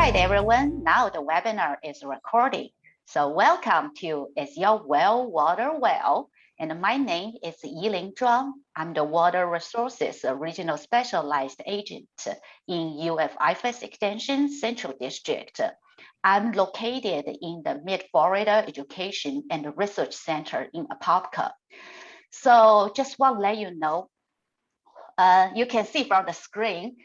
right, everyone. Now the webinar is recording. So welcome to Is Your Well Water Well? And my name is Yiling Zhuang. I'm the Water Resources Regional Specialized Agent in IFAS Extension Central District. I'm located in the Mid-Florida Education and Research Center in Apopka. So just want to let you know, you can see from the screen,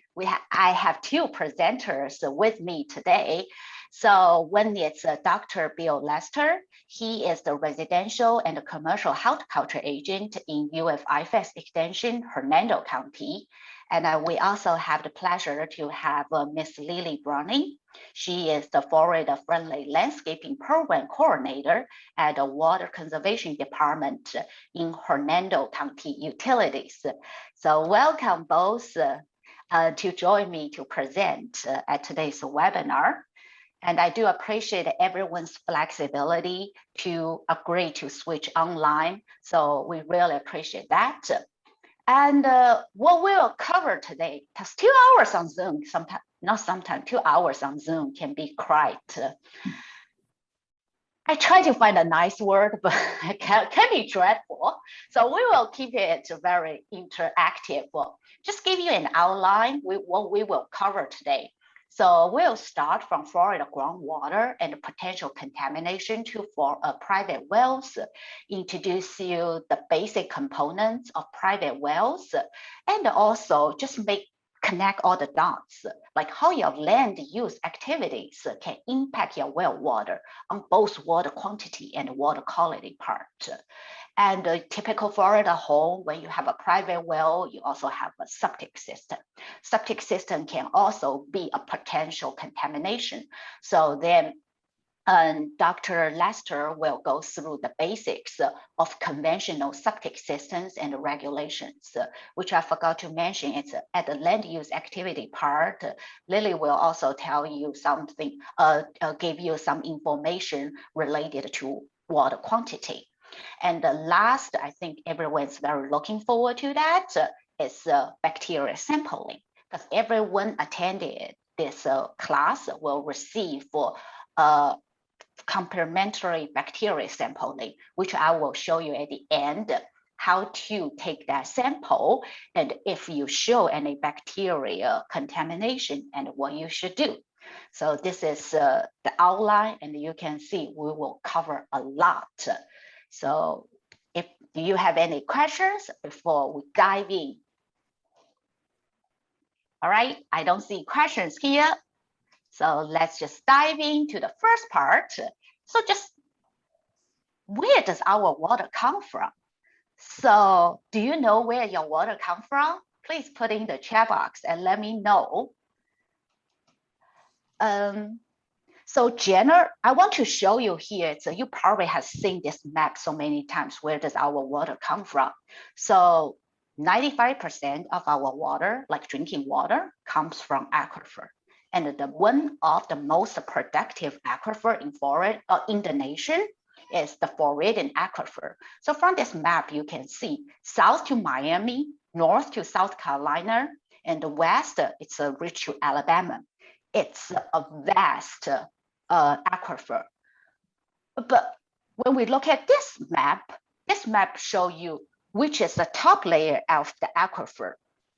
I have two presenters with me today. So one is Dr. Bill Lester. He is the residential and commercial horticulture agent in IFAS Extension, Hernando County. And we also have the pleasure to have Miss Lily Browning. She is the Florida Friendly Landscaping Program Coordinator at the Water Conservation Department in Hernando County Utilities. So welcome both to join me to present at today's webinar. And I do appreciate everyone's flexibility to agree to switch online. So we really appreciate that. And what we'll cover today, because 2 hours on Zoom, sometimes 2 hours on Zoom can be quite, I try to find a nice word, but it can be dreadful. So we will keep it very interactive. Well, just give you an outline what we will cover today. So we'll start from Florida groundwater and potential contamination to private wells, introduce you the basic components of private wells, and also just connect all the dots, like how your land use activities can impact your well water on both water quantity and water quality part. And a typical Florida home, when you have a private well, you also have a septic system. Septic system can also be a potential contamination. So then Dr. Lester will go through the basics of conventional septic systems and regulations, which I forgot to mention. It's at the land use activity part. Lily will also tell you something, give you some information related to water quantity. And the last, I think everyone's very looking forward to that, is bacterial sampling, because everyone attended this class will receive for complementary bacterial sampling, which I will show you at the end, how to take that sample, and if you show any bacteria contamination and what you should do. So this is the outline, and you can see we will cover a lot. So do you have any questions before we dive in? All right, I don't see questions here. So let's just dive into the first part. So just where does our water come from? So do you know where your water comes from? Please put in the chat box and let me know. So I want to show you here, so you probably have seen this map so many times, where does our water come from? So 95% of our water, like drinking water, comes from aquifer. And one of the most productive aquifer in the nation is the Floridian aquifer. So from this map, you can see south to Miami, north to South Carolina, and the west, it's reach to Alabama. It's a vast aquifer. But when we look at this map shows you which is the top layer of the aquifer,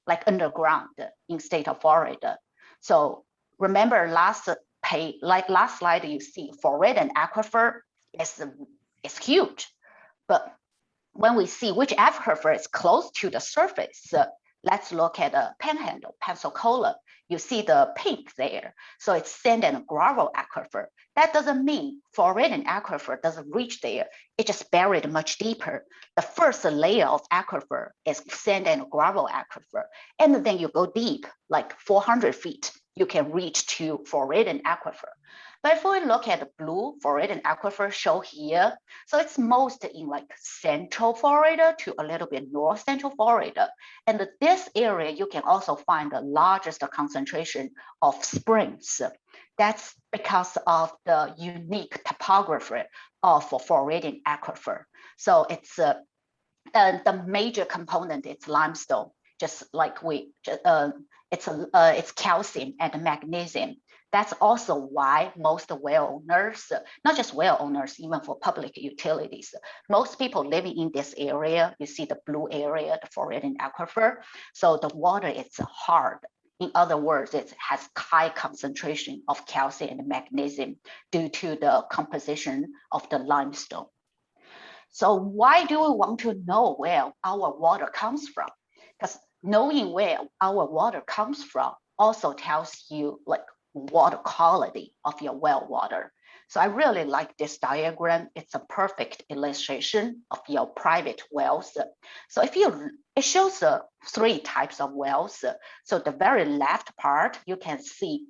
like underground in state of Florida. So remember last slide, you see Floridian aquifer is huge. But when we see which aquifer is close to the surface, let's look at the Panhandle, Pensacola. You see the pink there. So it's sand and gravel aquifer. That doesn't mean Floridian aquifer doesn't reach there. It just buried much deeper. The first layer of aquifer is sand and gravel aquifer. And then you go deep, like 400 feet, you can reach to Floridian aquifer. But if we look at the blue Floridian aquifer show here, so it's most in like central Florida to a little bit north central Florida. And this area, you can also find the largest concentration of springs. That's because of the unique topography of Floridian aquifer. So it's the major component is limestone, just like it's calcium and magnesium. That's also why most well owners, not just well owners, even for public utilities, most people living in this area, you see the blue area, the foreign aquifer. So the water is hard. In other words, it has high concentration of calcium and magnesium due to the composition of the limestone. So why do we want to know where our water comes from? Because knowing where our water comes from also tells you like water quality of your well water. So I really like this diagram. It's a perfect illustration of your private wells. So it shows 3 types of wells. So the very left part, you can see,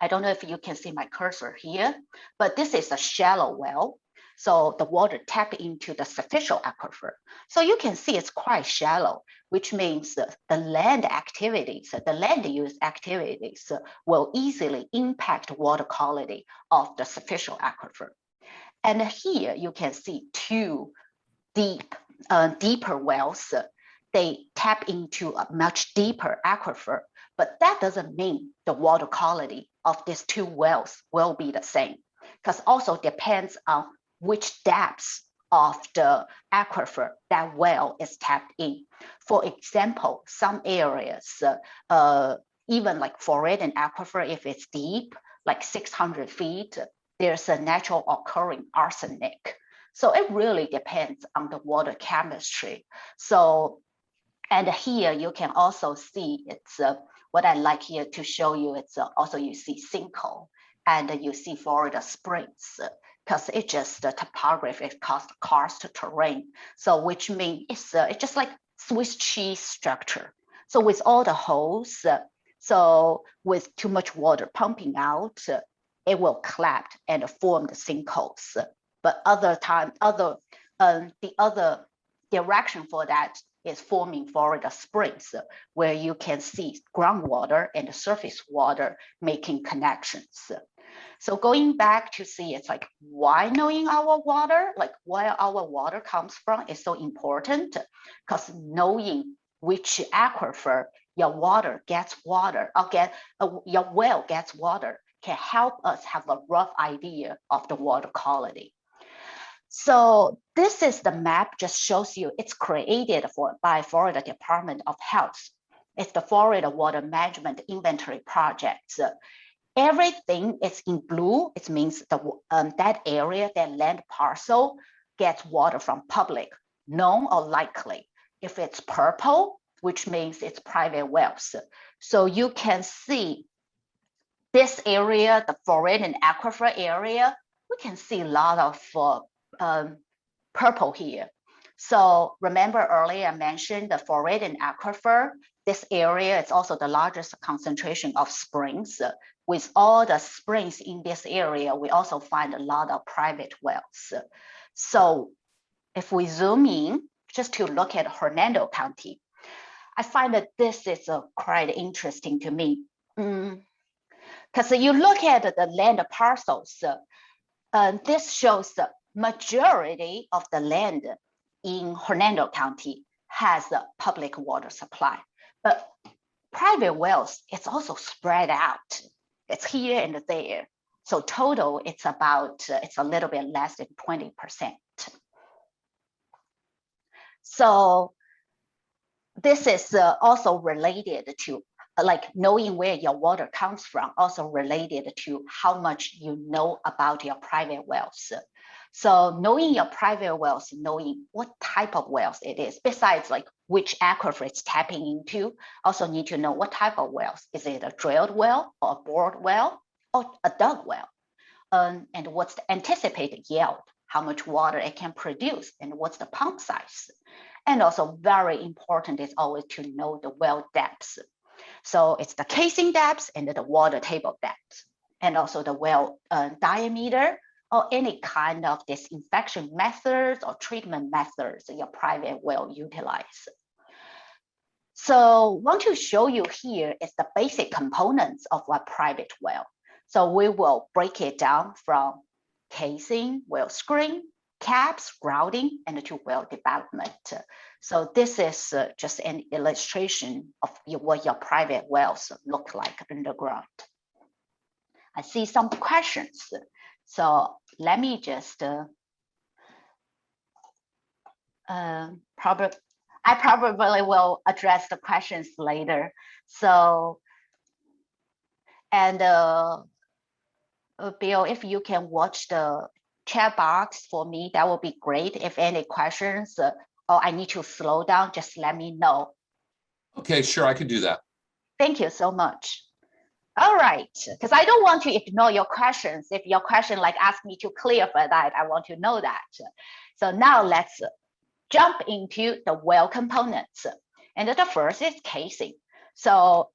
I don't know if you can see my cursor here, but this is a shallow well. So the water tap into the superficial aquifer. So you can see it's quite shallow, which means the land activities, the land use activities will easily impact water quality of the superficial aquifer. And here you can see 2 deeper wells. They tap into a much deeper aquifer, but that doesn't mean the water quality of these 2 wells will be the same, because also depends on which depths of the aquifer that well is tapped in. For example, some areas, even like foreign aquifer, if it's deep, like 600 feet, there's a natural occurring arsenic. So it really depends on the water chemistry. So, and here you can also see, it's what I like here to show you, it's also you see sinkhole and you see Florida Springs, because it's just the topography, it karst terrain. So which means it's just like Swiss cheese structure. So with all the holes, so with too much water pumping out, it will collapse and form the sinkholes. But the other direction for that is forming Florida Springs, where you can see groundwater and surface water making connections. So going back to see, it's like why knowing our water, like where our water comes from is so important, because knowing which aquifer your water gets water, or your well gets water, can help us have a rough idea of the water quality. So this is the map, just shows you it's created by Florida Department of Health. It's the Florida Water Management Inventory Project. Everything is in blue. It means that area, that land parcel gets water from public, known or likely. If it's purple, which means it's private wells. So you can see this area, the foreign aquifer area, we can see a lot of purple here. So remember earlier I mentioned the foreign aquifer. This area is also the largest concentration of springs. With all the springs in this area, we also find a lot of private wells. So if we zoom in, just to look at Hernando County, I find that this is quite interesting to me. Because you look at the land parcels, this shows the majority of the land in Hernando County has a public water supply. But private wells, it's also spread out. It's here and there. So total, it's a little bit less than 20%. So this is also related to like knowing where your water comes from, also related to how much you know about your private wells. So knowing your private wells, knowing what type of wells it is, besides like which aquifer it's tapping into, also need to know what type of wells. Is it a drilled well or a bored well or a dug well? And what's the anticipated yield, how much water it can produce, and what's the pump size? And also very important is always to know the well depths. So it's the casing depth and the water table depth, and also the well diameter, or any kind of disinfection methods or treatment methods your private well utilize. So want to show you here is the basic components of a private well. So we will break it down from casing, well screen, caps, grouting, and to well development. So this is just an illustration of what your private wells look like underground. I see some questions. So let me just I probably will address the questions later. So, and Bill, if you can watch the chat box for me, that would be great. If any questions or I need to slow down, just let me know. Okay, sure, I can do that. Thank you so much. All right, because I don't want to ignore your questions. If your question like ask me to clarify that, I want to know that. So now let's jump into the well components. And the first is casing. So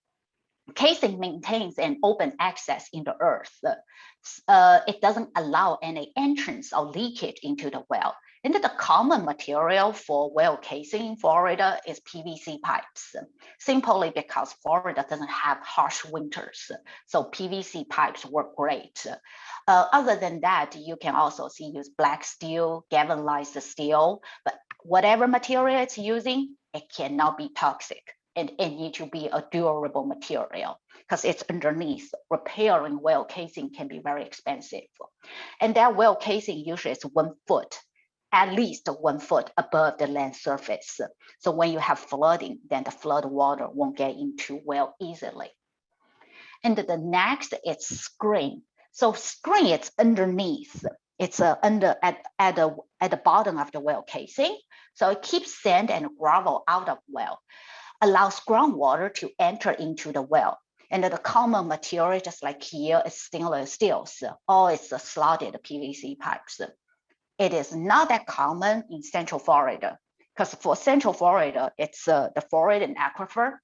casing maintains an open access in the earth. It doesn't allow any entrance or leakage into the well. And the common material for well casing in Florida is PVC pipes, simply because Florida doesn't have harsh winters. So PVC pipes work great. Other than that, you can also see use black steel, galvanized steel, but whatever material it's using, it cannot be toxic. And it needs to be a durable material because it's underneath. Repairing well casing can be very expensive. And that well casing usually is 1 foot, at least 1 foot above the land surface. So when you have flooding, then the flood water won't get into well easily. And the next is screen. So screen, it's underneath. It's at the bottom of the well casing. So it keeps sand and gravel out of well, allows groundwater to enter into the well. And the common material, just like here, is stainless steels, or it's slotted PVC pipes. It is not that common in Central Florida, because for Central Florida, it's the Florida aquifer,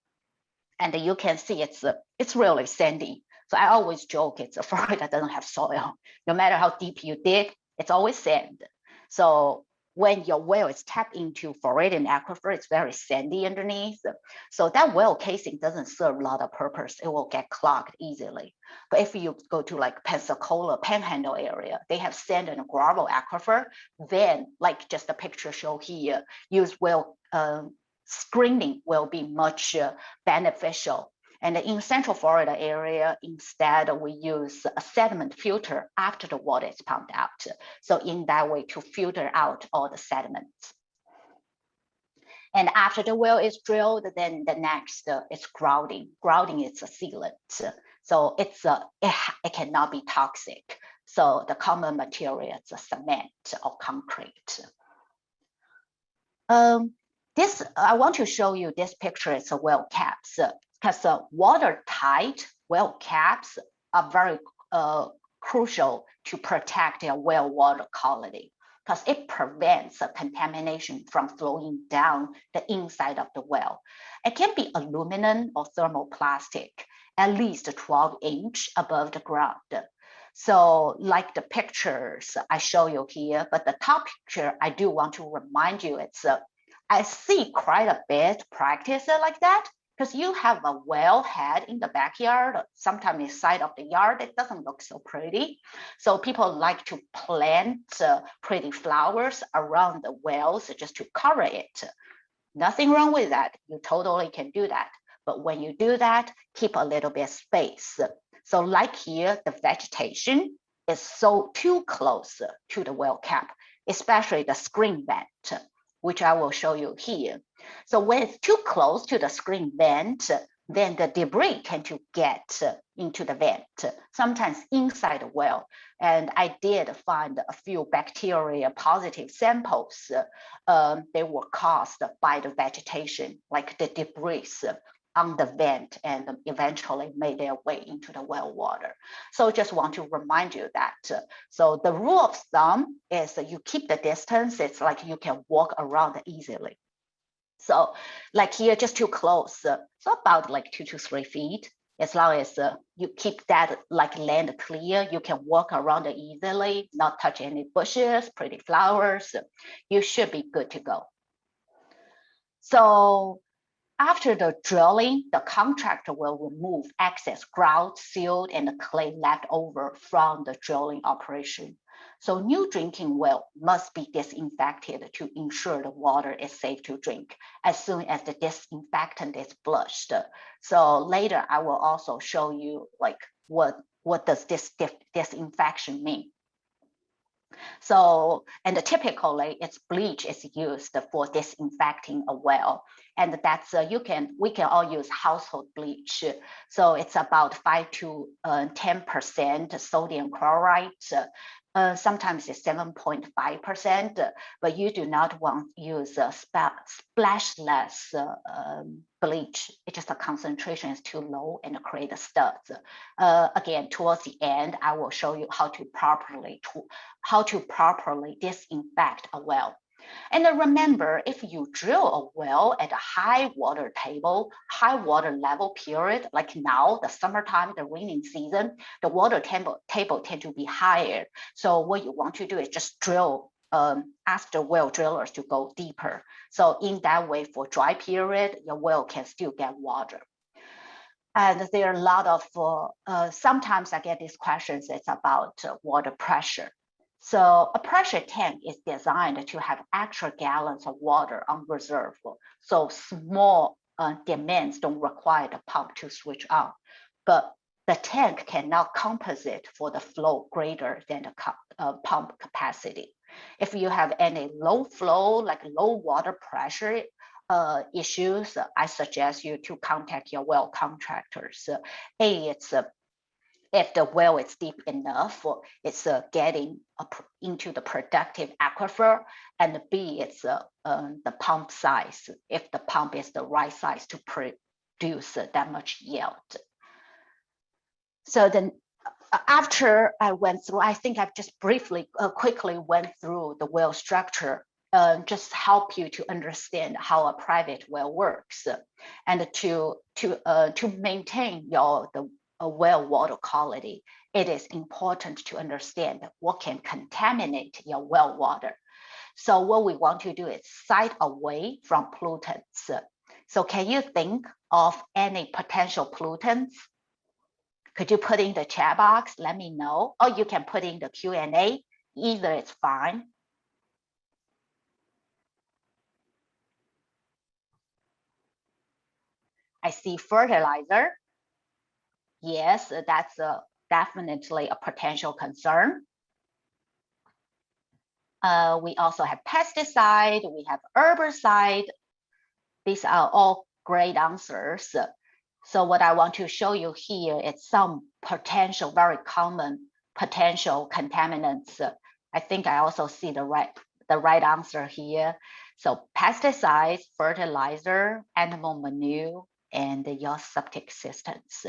and you can see it's really sandy. So I always joke it's Florida doesn't have soil. No matter how deep you dig, it's always sand. So when your well is tapped into Floridian aquifer, it's very sandy underneath. So that well casing doesn't serve a lot of purpose. It will get clogged easily. But if you go to like Pensacola, Panhandle area, they have sand and gravel aquifer, then like just the picture show here, use well screening will be much beneficial. And in Central Florida area, instead we use a sediment filter after the water is pumped out. So in that way to filter out all the sediments. And after the well is drilled, then the next is grouting. Grouting is a sealant. So it cannot be toxic. So the common material is a cement or concrete. I want to show you this picture. It's a well caps, because watertight well caps are very crucial to protect their well water quality, because it prevents contamination from flowing down the inside of the well. It can be aluminum or thermoplastic, at least 12-inch above the ground. So like the pictures I show you here, but the top picture, I do want to remind you, it's I see quite a bit practice like that, because you have a wellhead in the backyard, sometimes inside of the yard, it doesn't look so pretty. So people like to plant pretty flowers around the wells just to cover it. Nothing wrong with that. You totally can do that. But when you do that, keep a little bit of space. So like here, the vegetation is so too close to the well cap, especially the screen vent, which I will show you here. So when it's too close to the screen vent, then the debris tend to get into the vent, sometimes inside the well. And I did find a few bacteria positive samples. They were caused by the vegetation, like the debris on the vent, and eventually made their way into the well water. So just want to remind you that. So the rule of thumb is that you keep the distance. It's like you can walk around easily. So like here, just too close. So about like 2 to 3 feet. As long as you keep that like land clear, you can walk around easily, not touch any bushes, pretty flowers. You should be good to go. So after the drilling, the contractor will remove excess grout, silt, and the clay left over from the drilling operation. So new drinking well must be disinfected to ensure the water is safe to drink as soon as the disinfectant is flushed. So later I will also show you like what does this disinfection mean. So, and typically it's bleach is used for disinfecting a well. And that's, we can all use household bleach. So it's about 5 to 10% sodium chloride. Sometimes it's 7.5%, but you do not want to use a splashless bleach. It's just the concentration is too low and create studs. Again, towards the end, I will show you how to properly disinfect a well. And remember, if you drill a well at a high water level period, like now, the summertime, the raining season, the water table tend to be higher. So what you want to do is just drill, ask the well drillers to go deeper. So in that way, for dry period, your well can still get water. And there are a lot of, sometimes I get these questions, it's about water pressure. So a pressure tank is designed to have extra gallons of water on reserve. So small demands don't require the pump to switch on. But the tank cannot compensate for the flow greater than the pump capacity. If you have any low flow, like low water pressure issues, I suggest you to contact your well contractors. If the well is deep enough, it's getting into the productive aquifer, and B, it's the pump size, if the pump is the right size to produce that much yield. So then after I went through, I think I've just briefly, quickly went through the well structure, just help you to understand how a private well works, and to maintain the well water quality, it is important to understand what can contaminate your well water. So what we want to do is side away from pollutants. So can you think of any potential pollutants? Could you put in the chat box? Let me know, or you can put in the Q&A. Either it's fine. I see fertilizer. Yes, that's definitely a potential concern. We also have pesticide, we have herbicide. These are all great answers. So what I want to show you here is some potential, very common potential contaminants. I think I also see the right answer here. So pesticides, fertilizer, animal manure, and your septic systems.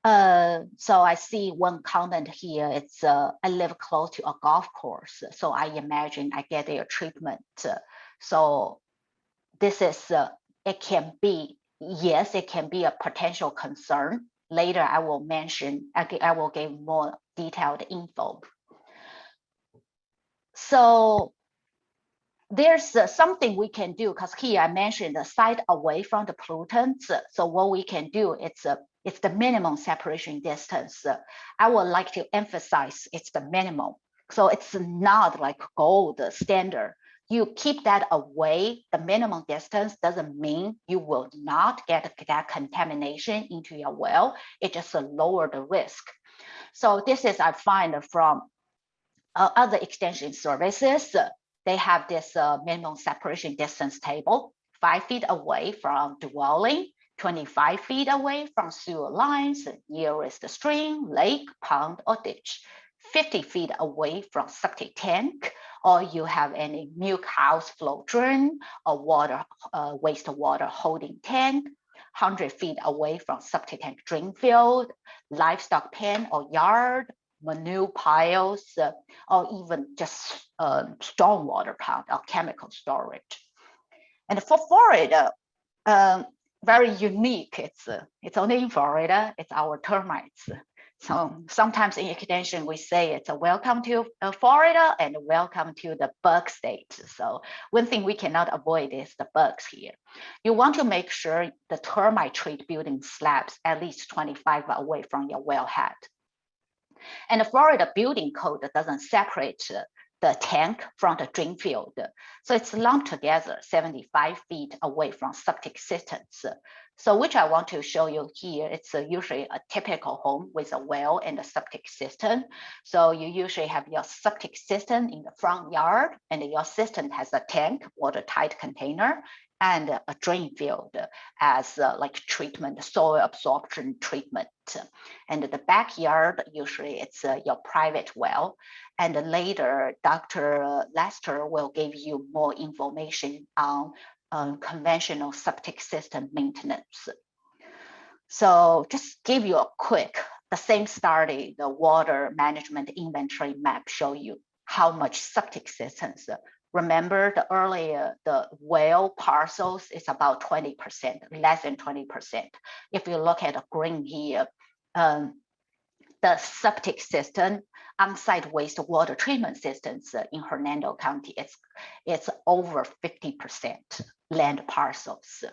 So I see one comment here. It's I live close to a golf course, so I imagine I get their treatment. So this is it can be, yes, it can be a potential concern. Later I will mention, I will give more detailed info. So there's something we can do, because here I mentioned the side away from the pollutants. So what we can do, it's the minimum separation distance. I would like to emphasize it's the minimum. So it's not like gold standard. You keep that away, the minimum distance doesn't mean you will not get that contamination into your well. It just lower the risk. So this is, I find from other extension services, they have this minimum separation distance table, 5 feet away from dwelling, 25 feet away from sewer lines, nearest stream, lake, pond, or ditch, 50 feet away from septic tank, or you have any milk house flow drain or water, wastewater holding tank, 100 feet away from septic tank drain field, livestock pen or yard, manure piles, or even just stormwater pond or chemical storage. And for Florida, very unique. It's only in Florida. It's our termites. So sometimes in extension we say it's a welcome to Florida and welcome to the bug state. So one thing we cannot avoid is the bugs here. You want to make sure the termite treat building slabs at least 25 away from your wellhead. And the Florida building code doesn't separate the tank from the drain field. So it's lumped together 75 feet away from septic systems. So which I want to show you here, it's usually a typical home with a well and a septic system. So you usually have your septic system in the front yard, and your system has a tank, watertight container, and a drain field as like treatment, soil absorption treatment. And the backyard, usually it's your private well. And later, Dr. Lester will give you more information on conventional septic system maintenance. So just give you a quick, the same study, the water management inventory map show you how much septic systems. Remember the earlier, the well parcels is about 20%, less than 20%. If you look at the green here, the septic system, on-site wastewater treatment systems in Hernando County, it's over 50% land parcels.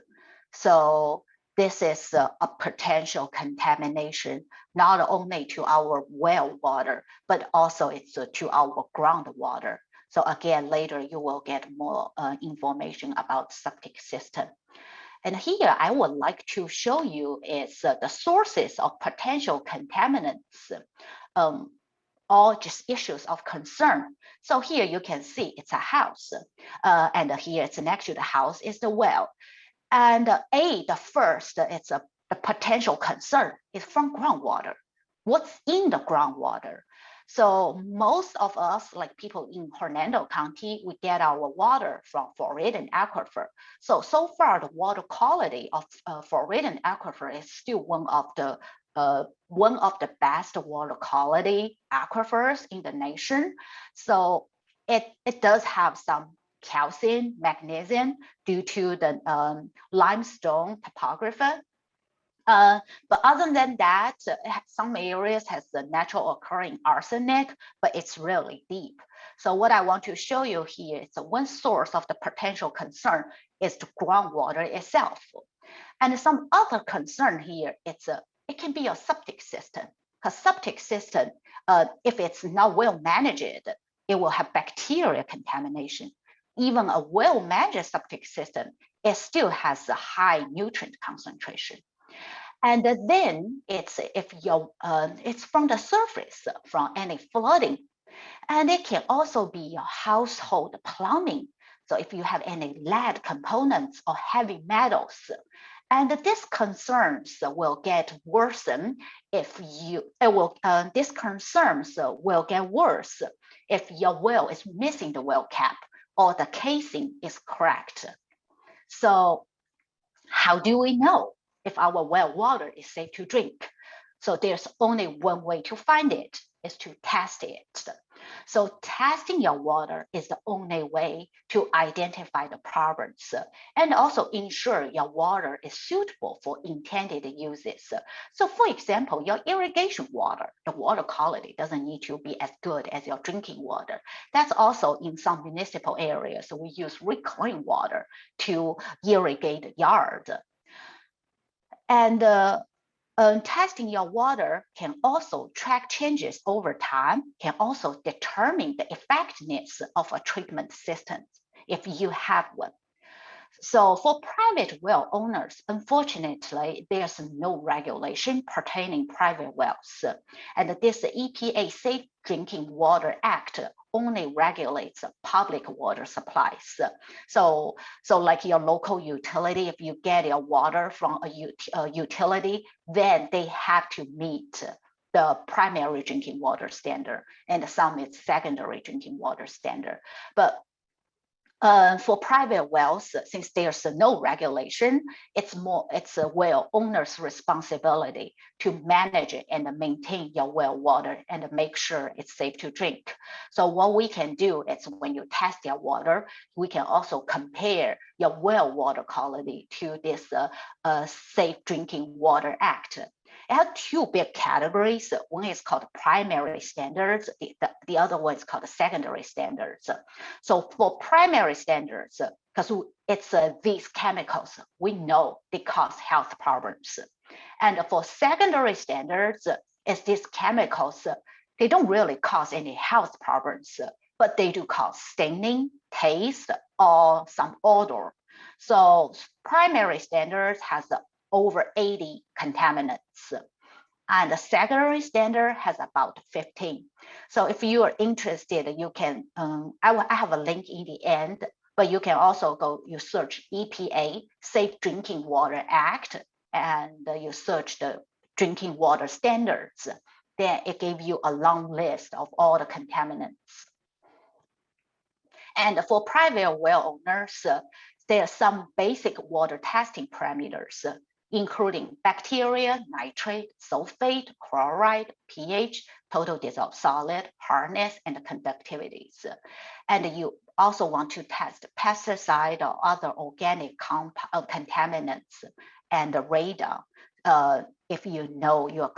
So this is a potential contamination, not only to our well water, but also it's to our groundwater. So again, later you will get more information about septic system. And here I would like to show you is the sources of potential contaminants, all just issues of concern. So here you can see it's a house, and here it's next to the house is the well. And the first, it's the potential concern is from groundwater. What's in the groundwater? So most of us, like people in Hernando County, we get our water from Floridan aquifer. So far, the water quality of Floridan aquifer is still one of the best water quality aquifers in the nation. So it does have some calcium, magnesium due to the limestone topography. But other than that, some areas has the natural occurring arsenic, but it's really deep. So what I want to show you here is one source of the potential concern is the groundwater itself. And some other concern here, it can be a septic system. Because septic system, if it's not well managed, it will have bacterial contamination. Even a well-managed septic system, it still has a high nutrient concentration. And then it's from the surface, from any flooding. And it can also be your household plumbing. So if you have any lead components or heavy metals, and these concerns will get worsened if these concerns will get worse if your well is missing the well cap or the casing is cracked. So how do we know if our well water is safe to drink? So there's only one way to find it, is to test it. So testing your water is the only way to identify the problems and also ensure your water is suitable for intended uses. So for example, your irrigation water, the water quality doesn't need to be as good as your drinking water. That's also in some municipal areas, we use reclaimed water to irrigate the yard. And testing your water can also track changes over time, can also determine the effectiveness of a treatment system if you have one. So for private well owners, unfortunately, there's no regulation pertaining private wells. And this EPA Safe Drinking Water Act only regulates public water supplies. So like your local utility, if you get your water from a utility, then they have to meet the primary drinking water standard, and some it's secondary drinking water standard. But for private wells, since there's no regulation, it's a well owner's responsibility to manage it and maintain your well water and make sure it's safe to drink. So what we can do is when you test your water, we can also compare your well water quality to this Safe Drinking Water Act. It has two big categories. One is called primary standards. The other one is called secondary standards. So for primary standards, because it's these chemicals, we know they cause health problems. And for secondary standards, it's these chemicals, they don't really cause any health problems, but they do cause staining, taste, or some odor. So primary standards has over 80 contaminants. And the secondary standard has about 15. So if you are interested, you can, I have a link in the end, but you can also you search EPA, Safe Drinking Water Act, and you search the drinking water standards. Then it gives you a long list of all the contaminants. And for private well owners, there are some basic water testing parameters, including bacteria, nitrate, sulfate, chloride, pH, total dissolved solid, hardness, and conductivities. And you also want to test pesticide or other organic contaminants and radon if you know your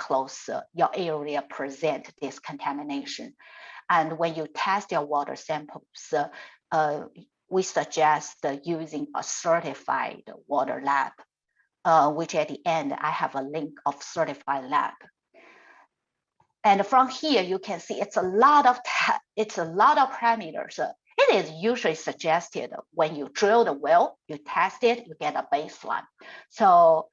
area present this contamination. And when you test your water samples, we suggest using a certified water lab, which at the end, I have a link of certified lab. And from here, you can see it's a lot of parameters. It is usually suggested when you drill the well, you test it, you get a baseline. So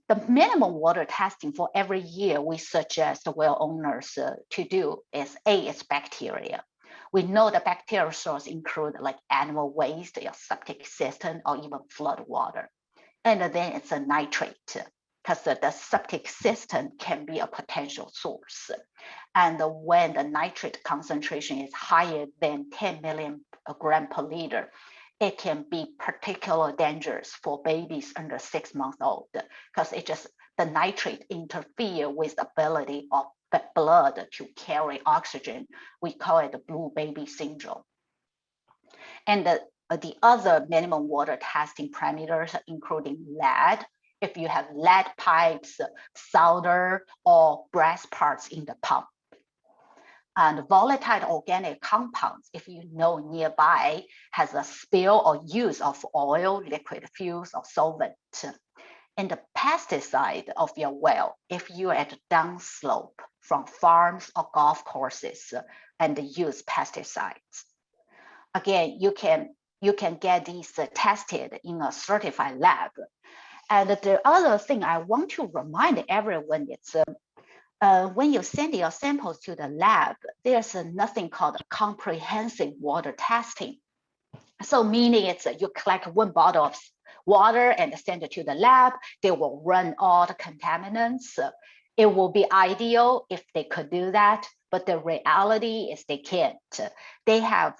the minimum water testing for every year we suggest the well owners to do is is bacteria. We know the bacterial source include like animal waste, your septic system, or even flood water. And then it's a nitrate, because the septic system can be a potential source. And when the nitrate concentration is higher than 10 million gram per liter, it can be particularly dangerous for babies under 6 months old, because the nitrate interfere with the ability of the blood to carry oxygen. We call it the blue baby syndrome. And the other minimum water testing parameters, including lead, if you have lead pipes, solder, or brass parts in the pump. And volatile organic compounds, if you know nearby has a spill or use of oil, liquid fuels, or solvent. And the pesticide of your well, if you're at a downslope from farms or golf courses and use pesticides. Again, you can get these tested in a certified lab. And the other thing I want to remind everyone is when you send your samples to the lab, there's nothing called comprehensive water testing. So meaning it's you collect 1 bottle of water and send it to the lab. They will run all the contaminants. It will be ideal if they could do that, but the reality is they can't. They have,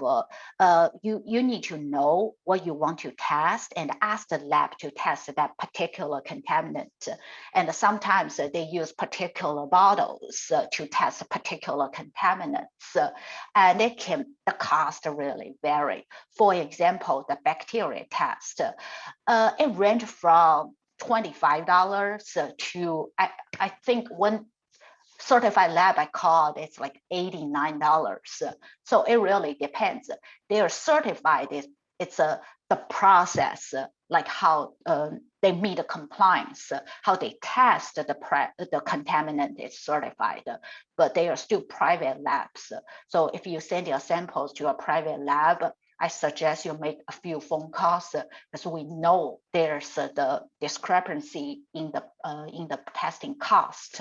you need to know what you want to test and ask the lab to test that particular contaminant. And sometimes they use particular bottles to test particular contaminants. And the cost really vary. For example, the bacteria test, it ranges from $25 to, I think one certified lab I called, it's like $89. So it really depends. They are certified, it's the process, like how they meet the compliance, how they test the contaminant is certified, but they are still private labs. So if you send your samples to a private lab, I suggest you make a few phone calls because we know there's the discrepancy in the testing cost.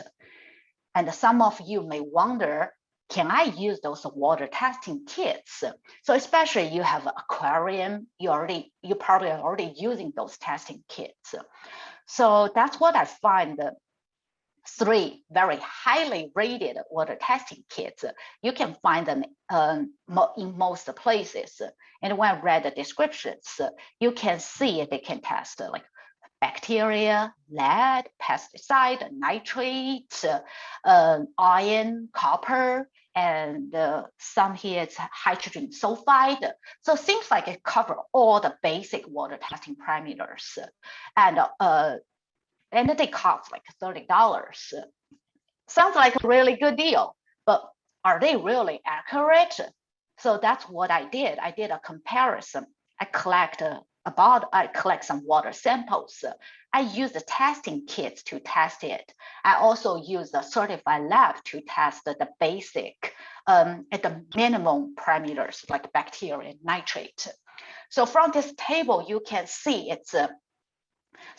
And some of you may wonder, can I use those water testing kits? So especially you have an aquarium, you probably are already using those testing kits. So that's what I find. 3 very highly rated water testing kits. You can find them in most places. And when I read the descriptions, you can see they can test like bacteria, lead, pesticide, nitrate, iron, copper, and some here it's hydrogen sulfide. So it seems like it covers all the basic water testing parameters. And they cost like $30. Sounds like a really good deal, but are they really accurate? So that's what I did. I did a comparison. I collect some water samples. I use the testing kits to test it. I also use the certified lab to test the basic at the minimum parameters like bacteria, nitrate. So from this table, you can see it's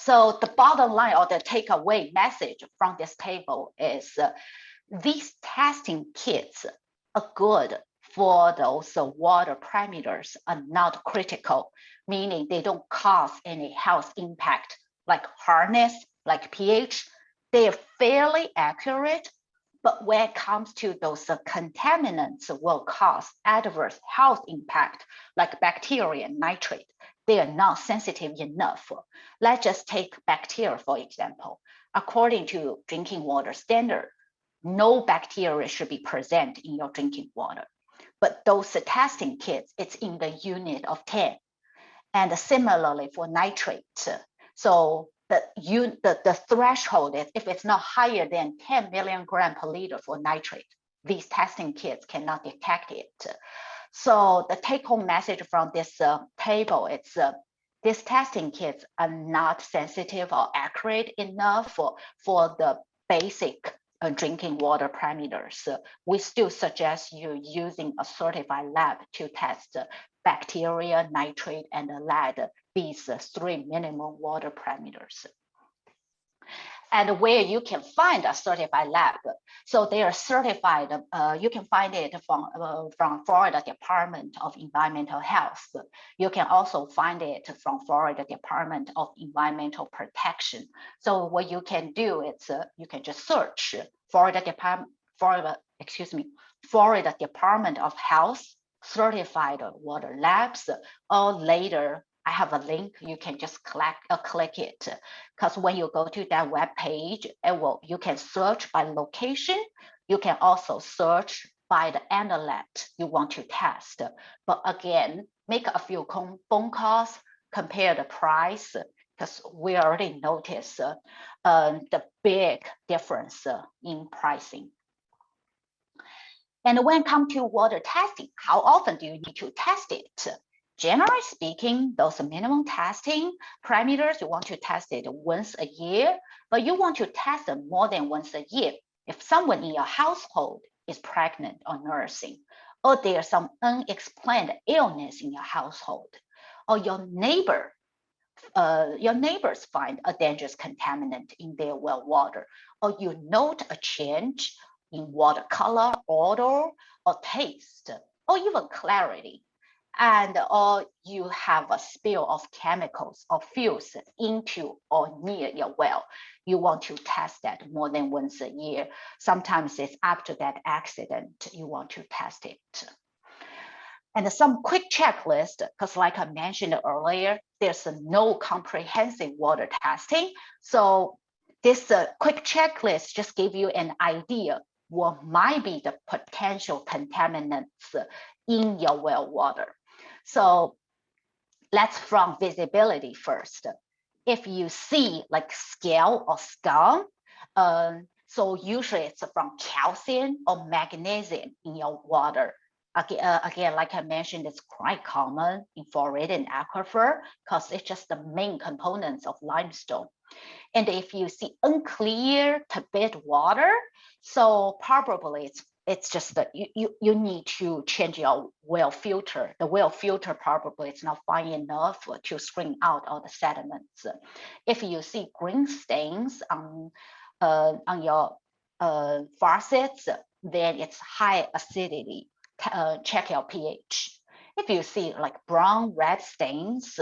So the bottom line or the takeaway message from this table is these testing kits are good for those water parameters are not critical, meaning they don't cause any health impact like hardness, like pH. They are fairly accurate, but when it comes to those contaminants will cause adverse health impact like bacteria and nitrate, they are not sensitive enough. Let's just take bacteria, for example. According to drinking water standard, no bacteria should be present in your drinking water. But those testing kits, it's in the unit of 10. And similarly for nitrate. So the threshold is if it's not higher than 10 million gram per liter for nitrate, these testing kits cannot detect it. So the take-home message from this table, it's these testing kits are not sensitive or accurate enough for the basic drinking water parameters. We still suggest you using a certified lab to test bacteria, nitrate, and lead, these three minimum water parameters. And where you can find a certified lab. So they are certified, you can find it from Florida Department of Environmental Health. You can also find it from Florida Department of Environmental Protection. So what you can do is you can just search Florida Department of Health certified water labs, or later I have a link, you can just click it, because when you go to that web page, you can search by location. You can also search by the analyte you want to test. But again, make a few phone calls, compare the price, because we already noticed the big difference in pricing. And when it comes to water testing, how often do you need to test it? Generally speaking, those minimum testing parameters, you want to test it once a year, but you want to test it more than once a year if someone in your household is pregnant or nursing, or there's some unexplained illness in your household, or your neighbors find a dangerous contaminant in their well water, or you note a change in water color, odor, or taste, or even clarity. And or you have a spill of chemicals or fuels into or near your well. You want to test that more than once a year. Sometimes it's after that accident, you want to test it. And some quick checklist, because like I mentioned earlier, there's no comprehensive water testing. So this quick checklist just give you an idea what might be the potential contaminants in your well water. So let's from visibility first. If you see like scale or scum, so usually it's from calcium or magnesium in your water. Again, like I mentioned, it's quite common in fluoride and aquifer because it's just the main components of limestone. And if you see unclear turbid water, so probably it's just that you need to change your well filter. The well filter probably is not fine enough to screen out all the sediments. If you see green stains on your faucets, then it's high acidity. Check your pH. If you see like brown, red stains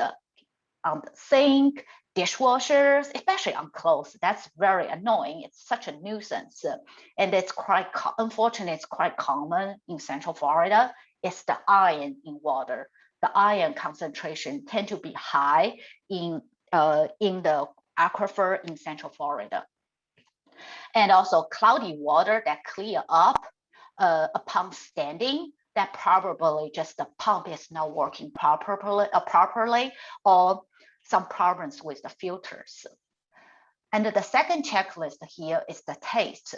on the sink, dishwashers, especially on clothes, that's very annoying. It's such a nuisance. And it's quite, unfortunately, it's quite common in Central Florida. It's the iron in water. The iron concentration tend to be high in the aquifer in Central Florida. And also cloudy water that clear up upon standing, that probably just the pump is not working properly, or some problems with the filters. And the second checklist here is the taste.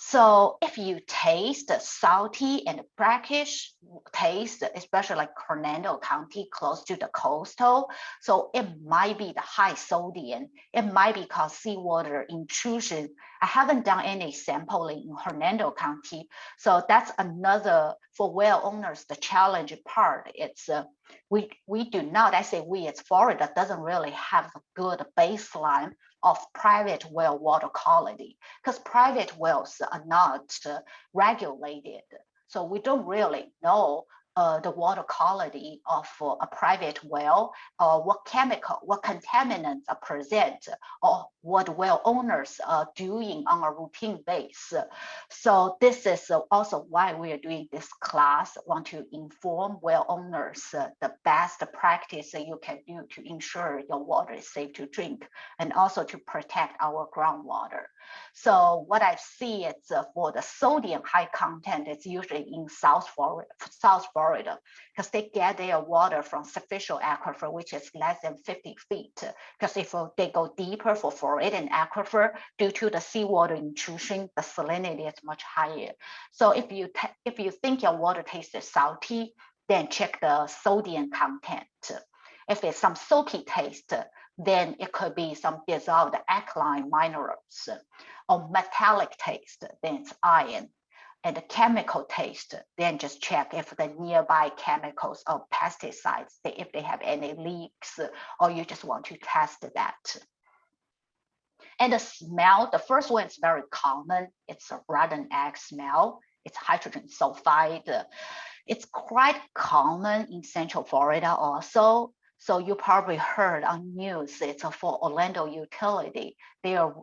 So if you taste salty and brackish taste, especially like Hernando County, close to the coastal, so it might be the high sodium. It might be called seawater intrusion. I haven't done any sampling in Hernando County. So that's another, for well owners, the challenge part. It's We do not, I say we, it's Florida doesn't really have a good baseline of private well water quality because private wells are not regulated. So we don't really know the water quality of a private well, or what chemical, what contaminants are present, or what well owners are doing on a routine basis. So this is also why we are doing this class, want to inform well owners the best practice that you can do to ensure your water is safe to drink, and also to protect our groundwater. So what I see is for the sodium high content, it's usually in South Florida, because they get their water from superficial aquifer, which is less than 50 feet. Because if they go deeper for fluoride aquifer, due to the seawater intrusion, the salinity is much higher. So if you think your water tastes salty, then check the sodium content. If it's some soapy taste, then it could be some dissolved alkaline minerals, or metallic taste, then it's iron. And the chemical taste, then just check if the nearby chemicals or pesticides, if they have any leaks, or you just want to test that. And the smell, the first one is very common. It's a rotten egg smell. It's hydrogen sulfide. It's quite common in Central Florida also. So you probably heard on news, it's for Orlando Utility. They are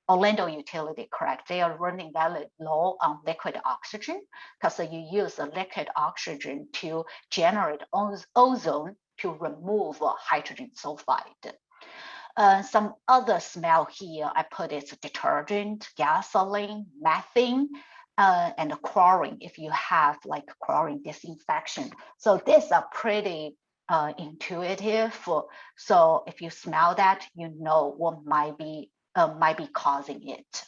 Orlando Utility, correct? They are running very low on liquid oxygen because you use the liquid oxygen to generate ozone to remove hydrogen sulfide. Some other smell here, I put it's detergent, gasoline, methane, and chlorine if you have like chlorine disinfection. So these are pretty intuitive. So if you smell that, you know what might be causing it.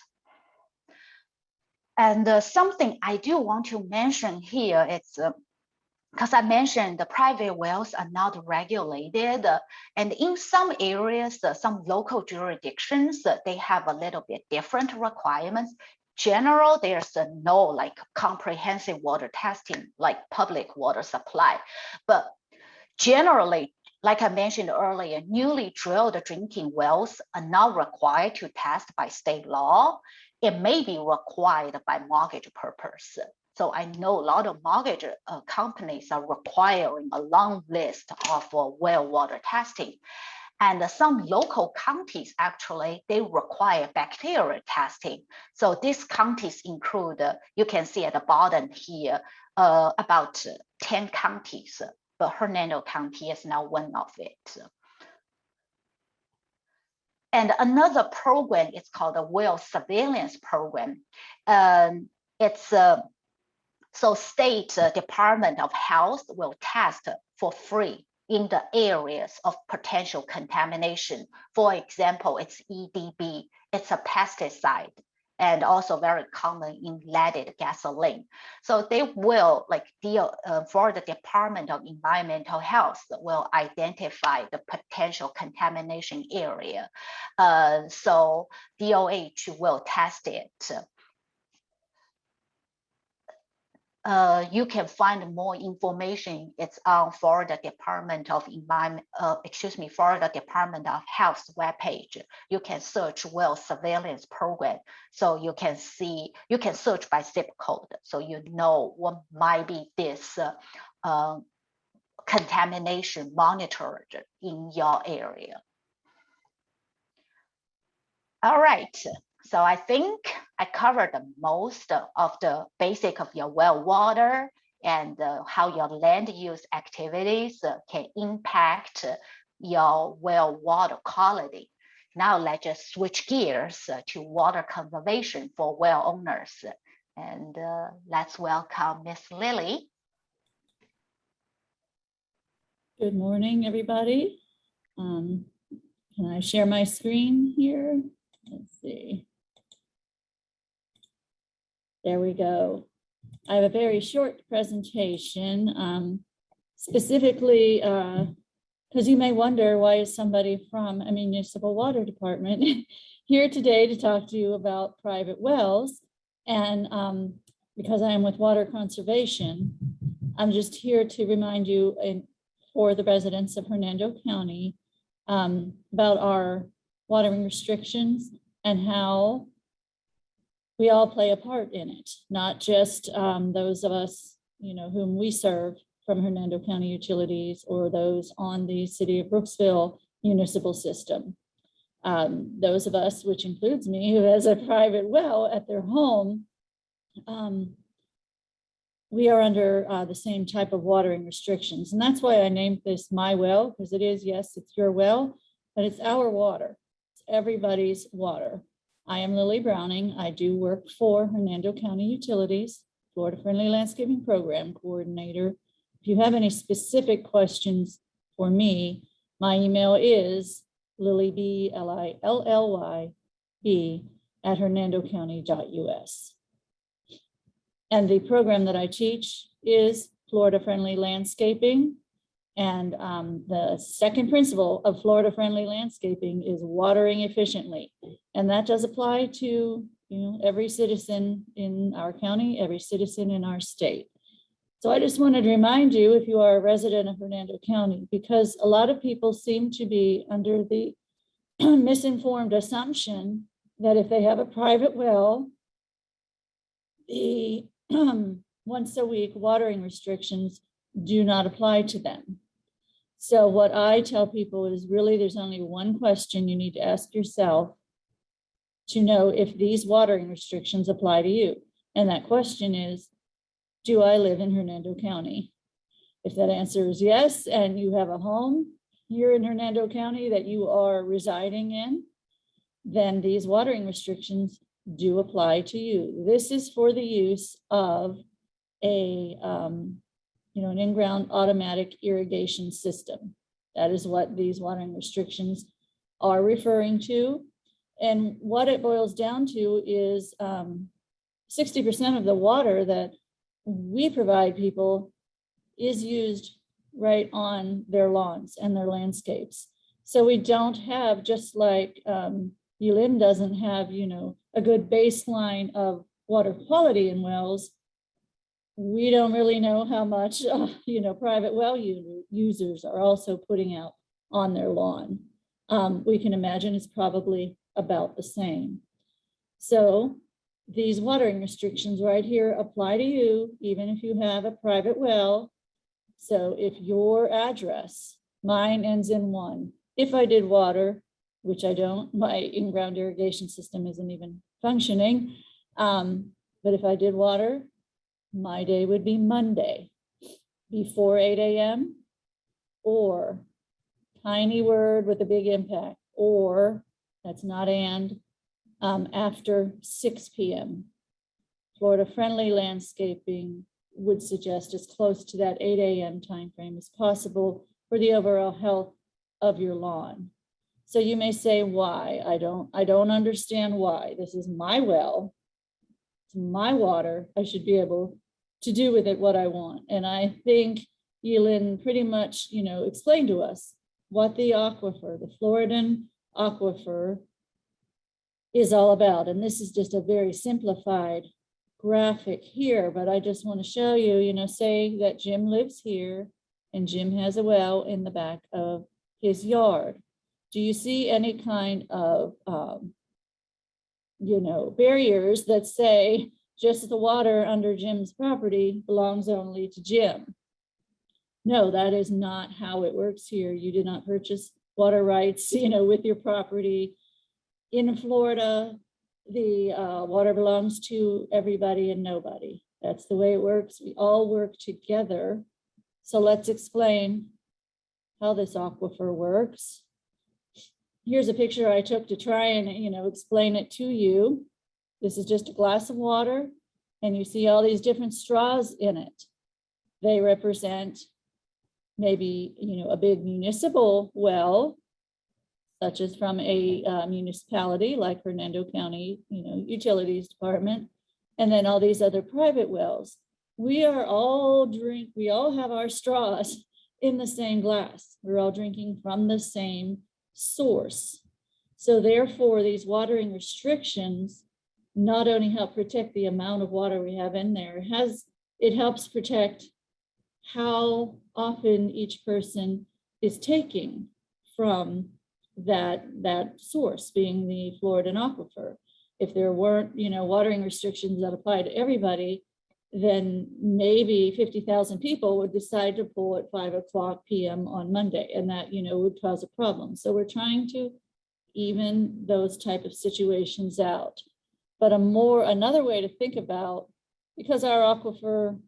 And something I do want to mention here, it's because I mentioned the private wells are not regulated, and in some areas, some local jurisdictions, they have a little bit different requirements. General, there's no like comprehensive water testing like public water supply, but generally, like I mentioned earlier, newly drilled drinking wells are not required to test by state law. It may be required by mortgage purpose. So I know a lot of mortgage companies are requiring a long list of well water testing. And some local counties, actually, they require bacterial testing. So these counties include, you can see at the bottom here, about 10 counties, but Hernando County is now one of it. And another program is called the Well Surveillance Program. It's so state Department of Health will test for free in the areas of potential contamination. For example, it's EDB, it's a pesticide, and also very common in leaded gasoline. So they will like deal for the Department of Environmental Health will identify the potential contamination area. So DOH will test it. You can find more information. It's on Florida Department of Florida Department of Health's webpage. You can search well surveillance program. So you can see, you can search by zip code. So you know what might be this contamination monitored in your area. All right. So I think I covered the most of the basic of your well water and how your land use activities can impact your well water quality. Now let's just switch gears to water conservation for well owners. And let's welcome Miss Lily. Good morning, everybody. Can I share my screen here? Let's see. There we go. I have a very short presentation, specifically because you may wonder, why is somebody from a municipal water department here today to talk to you about private wells? And because I am with water conservation, I'm just here to remind you for the residents of Hernando County about our watering restrictions and how we all play a part in it, not just those of us, whom we serve from Hernando County Utilities or those on the City of Brooksville municipal system. Those of us, which includes me, who has a private well at their home, we are under the same type of watering restrictions. And that's why I named this My Well, because it is, yes, it's your well, but it's our water. It's everybody's water. I am Lily Browning. I do work for Hernando County Utilities, Florida Friendly Landscaping Program Coordinator. If you have any specific questions for me, my email is lillyb, LILLYB, @hernandocounty.us. And the program that I teach is Florida Friendly Landscaping. And the second principle of Florida Friendly Landscaping is watering efficiently. And that does apply to every citizen in our county, every citizen in our state. So I just wanted to remind you, if you are a resident of Hernando County, because a lot of people seem to be under the misinformed assumption that if they have a private well, the once a week watering restrictions do not apply to them. So what I tell people is really there's only one question you need to ask yourself to know if these watering restrictions apply to you. And that question is, do I live in Hernando County? If that answer is yes, and you have a home here in Hernando County that you are residing in, then these watering restrictions do apply to you. This is for the use of an in-ground automatic irrigation system. That is what these watering restrictions are referring to. And what it boils down to is 60% of the water that we provide people is used right on their lawns and their landscapes. So we don't have, just like ULIN doesn't have, a good baseline of water quality in wells, we don't really know how much, private well users are also putting out on their lawn. We can imagine it's probably about the same. So these watering restrictions right here apply to you, even if you have a private well. So if your address, mine ends in 1, if I did water, which I don't, my in-ground irrigation system isn't even functioning. But if I did water, my day would be Monday before 8 a.m. or tiny word with a big impact, or that's not and, after 6 p.m. Florida Friendly Landscaping would suggest as close to that 8 a.m. timeframe as possible for the overall health of your lawn. So you may say, why? I don't understand why. This is my well, it's my water. I should be able to do with it what I want. And I think Yelin pretty much, explained to us what the aquifer, the Floridan aquifer, is all about. And this is just a very simplified graphic here, but I just want to show you, say that Jim lives here and Jim has a well in the back of his yard. Do you see any kind of, barriers that say just the water under Jim's property belongs only to Jim? No, that is not how it works here. You did not purchase water rights, with your property. In Florida, the water belongs to everybody and nobody. That's the way it works. We all work together. So let's explain how this aquifer works. Here's a picture I took to try and, explain it to you. This is just a glass of water, and you see all these different straws in it. They represent maybe, a big municipal well, such as from a municipality like Hernando County, Utilities Department, and then all these other private wells. We all have our straws in the same glass. We're all drinking from the same source. So therefore, these watering restrictions not only help protect the amount of water we have in there, it helps protect how often each person is taking from that source, being the Florida aquifer. If there weren't, watering restrictions that apply to everybody, then maybe 50,000 people would decide to pull at 5:00 p.m. on Monday, and that, would cause a problem. So we're trying to even those type of situations out. But another way to think about, because our aquifer,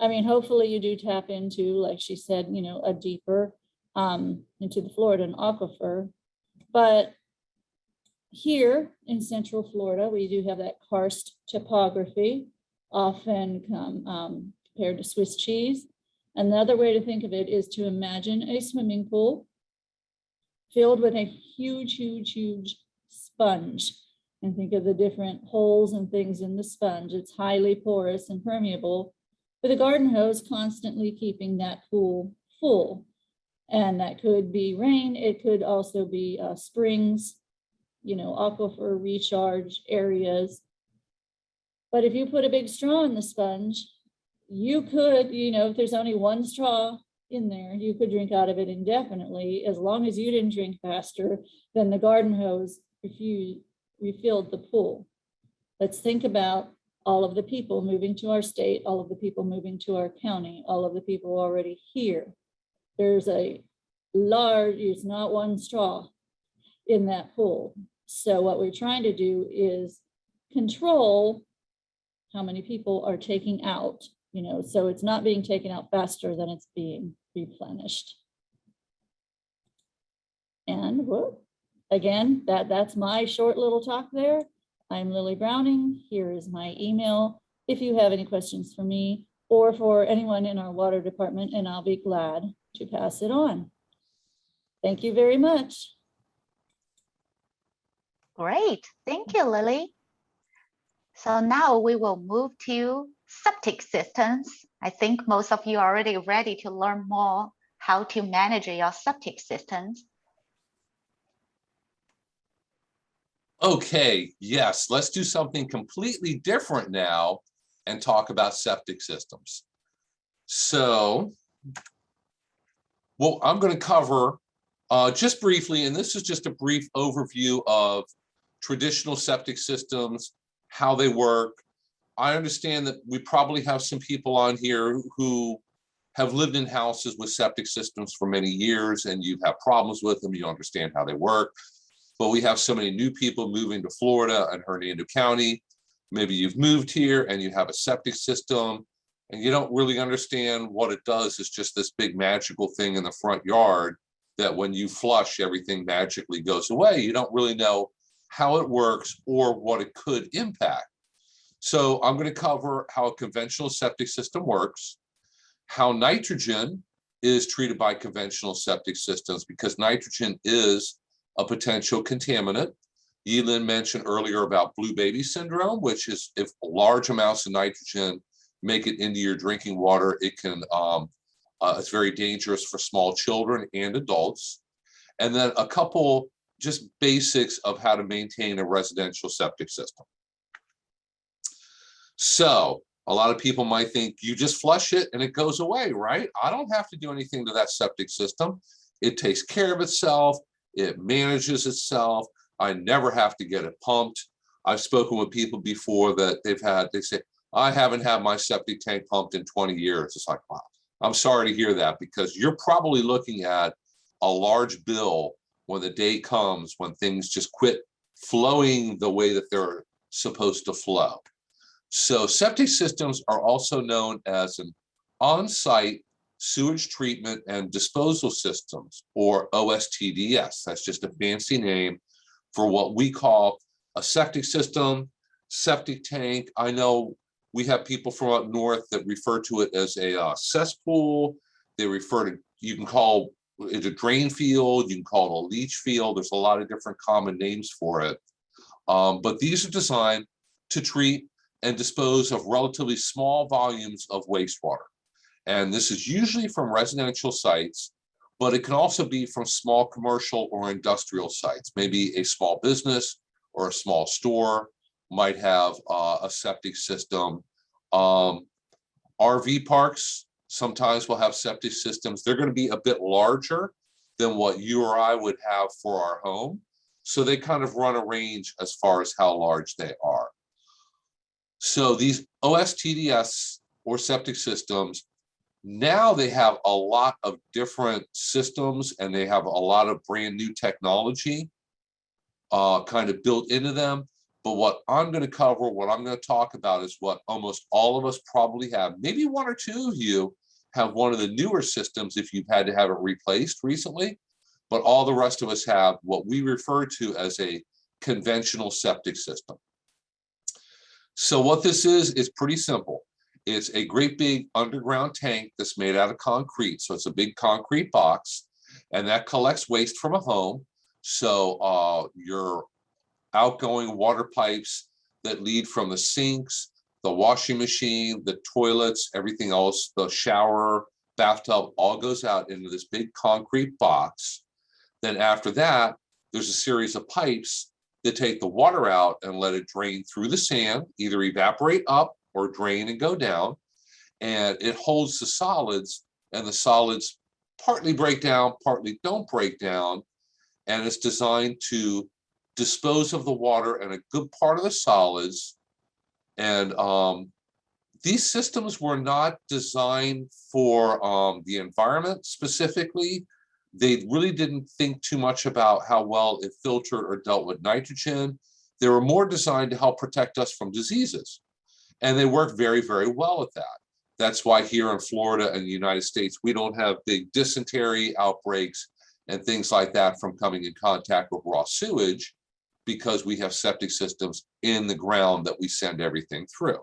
hopefully you do tap into, like she said, a deeper into the Florida aquifer. But here in Central Florida, we do have that karst topography, often compared to Swiss cheese. Another way to think of it is to imagine a swimming pool filled with a huge, huge, huge sponge. And think of the different holes and things in the sponge. It's highly porous and permeable, with a garden hose constantly keeping that pool full. And that could be rain. It could also be springs, aquifer recharge areas. But if you put a big straw in the sponge, you could, if there's only one straw in there, you could drink out of it indefinitely, as long as you didn't drink faster than the garden hose refilled the pool. Let's think about all of the people moving to our state, all of the people moving to our county, all of the people already here. There's it's not one straw in that pool. So what we're trying to do is control how many people are taking out, so it's not being taken out faster than it's being replenished. And again, that's my short little talk there. I'm Lily Browning. Here is my email if you have any questions for me or for anyone in our water department, and I'll be glad to pass it on. Thank you very much. Great, thank you, Lily. So now we will move to septic systems. I think most of you are already ready to learn more how to manage your septic systems. Okay, yes, let's do something completely different now and talk about septic systems. So, well, I'm going to cover just briefly, and this is just a brief overview of traditional septic systems, how they work. I understand that we probably have some people on here who have lived in houses with septic systems for many years, and you've had problems with them, you understand how they work. But we have so many new people moving to Florida and Hernando County. Maybe you've moved here and you have a septic system and you don't really understand what it does. It's just this big magical thing in the front yard that when you flush, everything magically goes away. You don't really know how it works or what it could impact. So I'm going to cover how a conventional septic system works, how nitrogen is treated by conventional septic systems, because nitrogen is a potential contaminant. Yilin mentioned earlier about blue baby syndrome, which is if large amounts of nitrogen make it into your drinking water, it can, it's very dangerous for small children and adults. And then a couple just basics of how to maintain a residential septic system. So a lot of people might think you just flush it and it goes away, right? I don't have to do anything to that septic system. It takes care of itself. It manages itself. I never have to get it pumped. I've spoken with people before that they say, I haven't had my septic tank pumped in 20 years. It's like, wow, I'm sorry to hear that, because you're probably looking at a large bill when the day comes when things just quit flowing the way that they're supposed to flow. So septic systems are also known as an on-site sewage treatment and disposal systems, or OSTDS. That's just a fancy name for what we call a septic system, septic tank. I know we have people from up north that refer to it as a cesspool. They refer to, you can call it a drain field, you can call it a leach field. There's a lot of different common names for it. But these are designed to treat and dispose of relatively small volumes of wastewater. And this is usually from residential sites, but it can also be from small commercial or industrial sites. Maybe a small business or a small store might have a septic system. RV parks Sometimes we'll have septic systems. They're going to be a bit larger than what you or I would have for our home. So they kind of run a range as far as how large they are. So these OSTDS or septic systems, now they have a lot of different systems and they have a lot of brand new technology kind of built into them. But what I'm going to cover, what I'm going to talk about is what almost all of us probably have. Maybe one or two of you have one of the newer systems if you've had to have it replaced recently, but all the rest of us have what we refer to as a conventional septic system. So what this is pretty simple. It's a great big underground tank that's made out of concrete. So it's a big concrete box, and that collects waste from a home. So your outgoing water pipes that lead from the sinks, the washing machine, the toilets, everything else, the shower, bathtub, all goes out into this big concrete box. Then after that, there's a series of pipes that take the water out and let it drain through the sand, either evaporate up or drain and go down. And it holds the solids, and the solids partly break down, partly don't break down. And it's designed to dispose of the water and a good part of the solids. And these systems were not designed for the environment specifically. They really didn't think too much about how well it filtered or dealt with nitrogen. They were more designed to help protect us from diseases. And they work very, very well at that. That's why here in Florida and the United States, we don't have big dysentery outbreaks and things like that from coming in contact with raw sewage, because we have septic systems in the ground that we send everything through.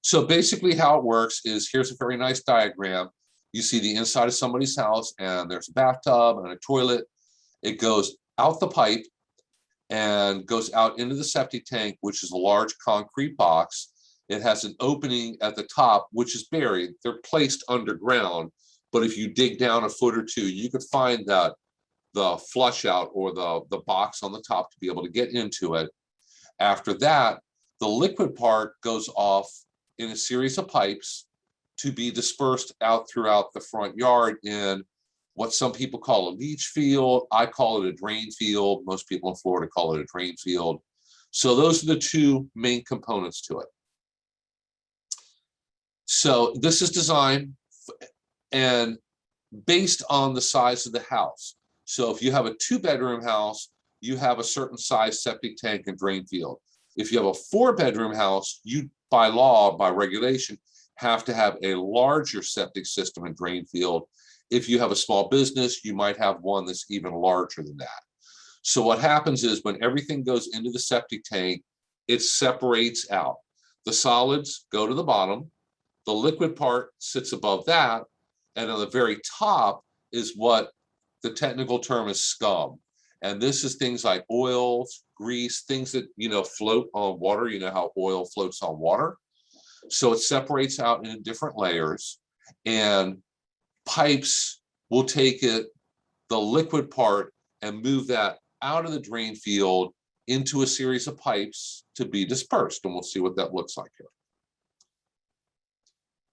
So basically how it works is, here's a very nice diagram. You see the inside of somebody's house, and there's a bathtub and a toilet. It goes out the pipe and goes out into the septic tank, which is a large concrete box. It has an opening at the top, which is buried. They're placed underground, but if you dig down a foot or two, you could find that the flush out or the box on the top to be able to get into it. After that, the liquid part goes off in a series of pipes to be dispersed out throughout the front yard in what some people call a leach field. I call it a drain field. Most people in Florida call it a drain field. So those are the two main components to it. So this is designed and based on the size of the house. So if you have a 2-bedroom house, you have a certain size septic tank and drain field. If you have a 4-bedroom house, you by law, by regulation, have to have a larger septic system and drain field. If you have a small business, you might have one that's even larger than that. So what happens is when everything goes into the septic tank, it separates out. The solids go to the bottom, the liquid part sits above that, and on the very top is what the technical term is scum. And this is things like oils, grease, things that, float on water. You know how oil floats on water. So it separates out in different layers, and pipes will take it, the liquid part, and move that out of the drain field into a series of pipes to be dispersed. And we'll see what that looks like here.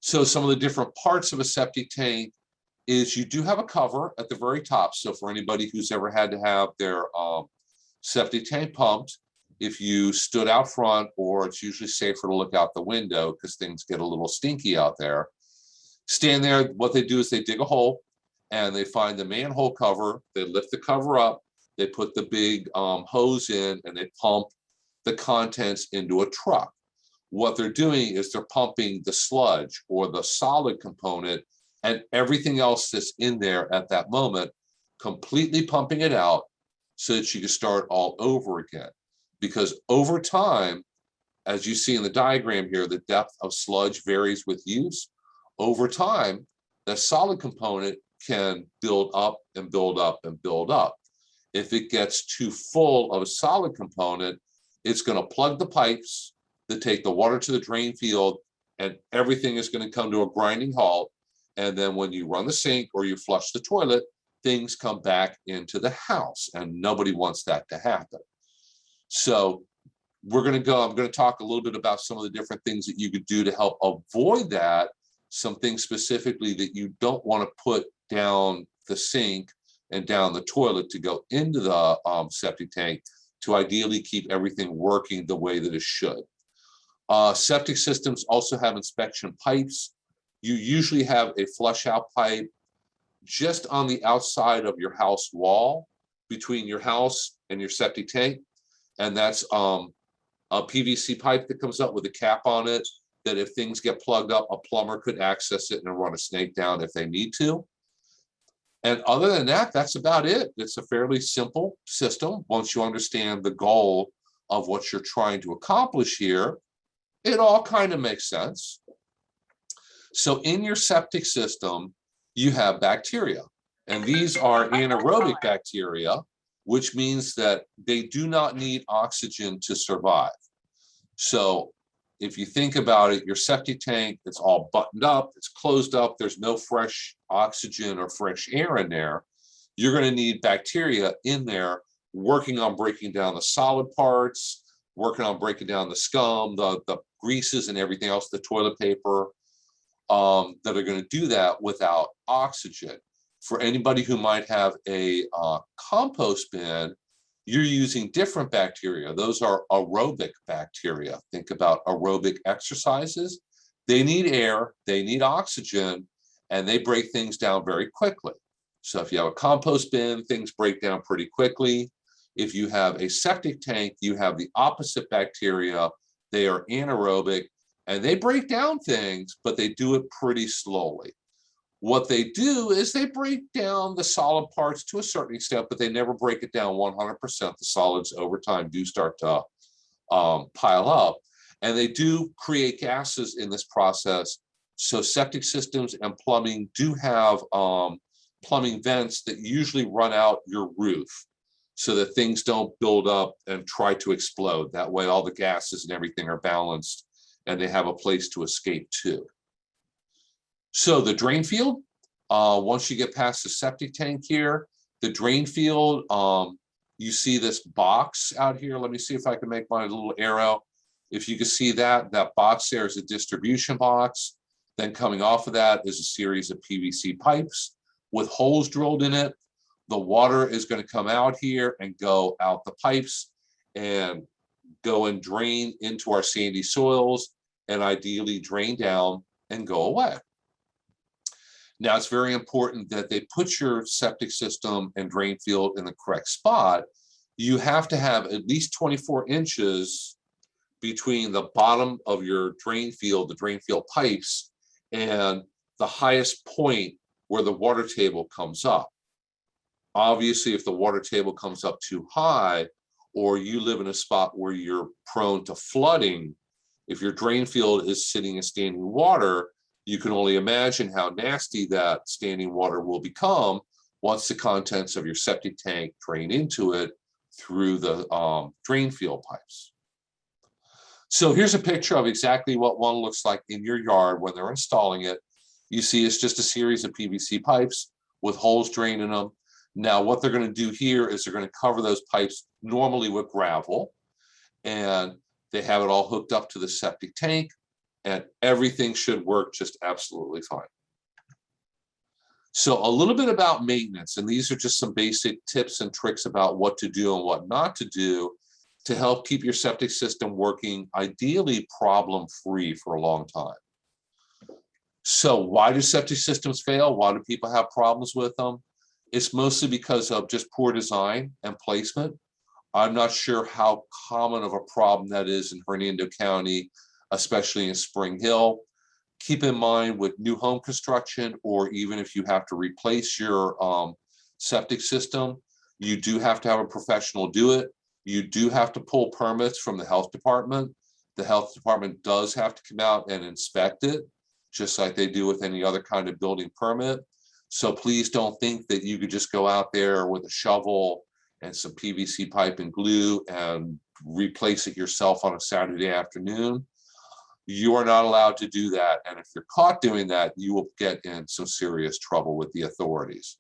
So some of the different parts of a septic tank is you do have a cover at the very top. So for anybody who's ever had to have their septic tank pumped, if you stood out front, or it's usually safer to look out the window because things get a little stinky out there, stand there. What they do is they dig a hole and they find the manhole cover. They lift the cover up. They put the big hose in and they pump the contents into a truck. What they're doing is they're pumping the sludge or the solid component and everything else that's in there at that moment, completely pumping it out so that you can start all over again. Because over time, as you see in the diagram here, the depth of sludge varies with use. Over time, the solid component can build up and build up and build up. If it gets too full of a solid component, it's going to plug the pipes that take the water to the drain field, and everything is going to come to a grinding halt. And then when you run the sink or you flush the toilet, things come back into the house, and nobody wants that to happen. So I'm going to talk a little bit about some of the different things that you could do to help avoid that some things specifically that you don't want to put down the sink and down the toilet to go into the septic tank to ideally keep everything working the way that it should. Septic systems also have inspection pipes. You usually have a flush out pipe just on the outside of your house wall between your house and your septic tank. And that's a PVC pipe that comes up with a cap on it that if things get plugged up, a plumber could access it and run a snake down if they need to. And other than that, that's about it. It's a fairly simple system. Once you understand the goal of what you're trying to accomplish here, it all kind of makes sense. So in your septic system, you have bacteria, and these are anaerobic bacteria, which means that they do not need oxygen to survive. So if you think about it, your septic tank, it's all buttoned up, it's closed up, there's no fresh oxygen or fresh air in there. You're going to need bacteria in there working on breaking down the solid parts, working on breaking down the scum, the greases and everything else, the toilet paper, that are going to do that without oxygen. For anybody who might have a compost bin, you're using different bacteria. Those are aerobic bacteria. Think about aerobic exercises. They need air, they need oxygen, and they break things down very quickly. So if you have a compost bin, things break down pretty quickly. If you have a septic tank, you have the opposite bacteria. They are anaerobic, and they break down things, but they do it pretty slowly. What they do is they break down the solid parts to a certain extent, but they never break it down 100%. The solids over time do start to pile up, and they do create gases in this process. So septic systems and plumbing do have plumbing vents that usually run out your roof so that things don't build up and try to explode. That way all the gases and everything are balanced and they have a place to escape to. So the drain field, once you get past the septic tank here, the drain field, you see this box out here. Let me see if I can make my little arrow. If you can see that, that box there is a distribution box. Then coming off of that is a series of PVC pipes with holes drilled in it. The water is going to come out here and go out the pipes and go and drain into our sandy soils and ideally drain down and go away. Now, it's very important that they put your septic system and drain field in the correct spot. You have to have at least 24 inches between the bottom of your drain field, the drain field pipes, and the highest point where the water table comes up. Obviously, if the water table comes up too high, or you live in a spot where you're prone to flooding, if your drain field is sitting in standing water, you can only imagine how nasty that standing water will become once the contents of your septic tank drain into it through the drain field pipes. So here's a picture of exactly what one looks like in your yard when they're installing it. You see it's just a series of PVC pipes with holes drained in them. Now what they're going to do here is they're going to cover those pipes normally with gravel, and they have it all hooked up to the septic tank, and everything should work just absolutely fine. So a little bit about maintenance, and these are just some basic tips and tricks about what to do and what not to do to help keep your septic system working, ideally problem-free for a long time. So why do septic systems fail? Why do people have problems with them? It's mostly because of just poor design and placement. I'm not sure how common of a problem that is in Hernando County, especially in Spring Hill. Keep in mind with new home construction, or even if you have to replace your septic system, you do have to have a professional do it. You do have to pull permits from the health department. The health department does have to come out and inspect it, just like they do with any other kind of building permit. So please don't think that you could just go out there with a shovel and some PVC pipe and glue and replace it yourself on a Saturday afternoon. You are not allowed to do that. And if you're caught doing that, you will get in some serious trouble with the authorities.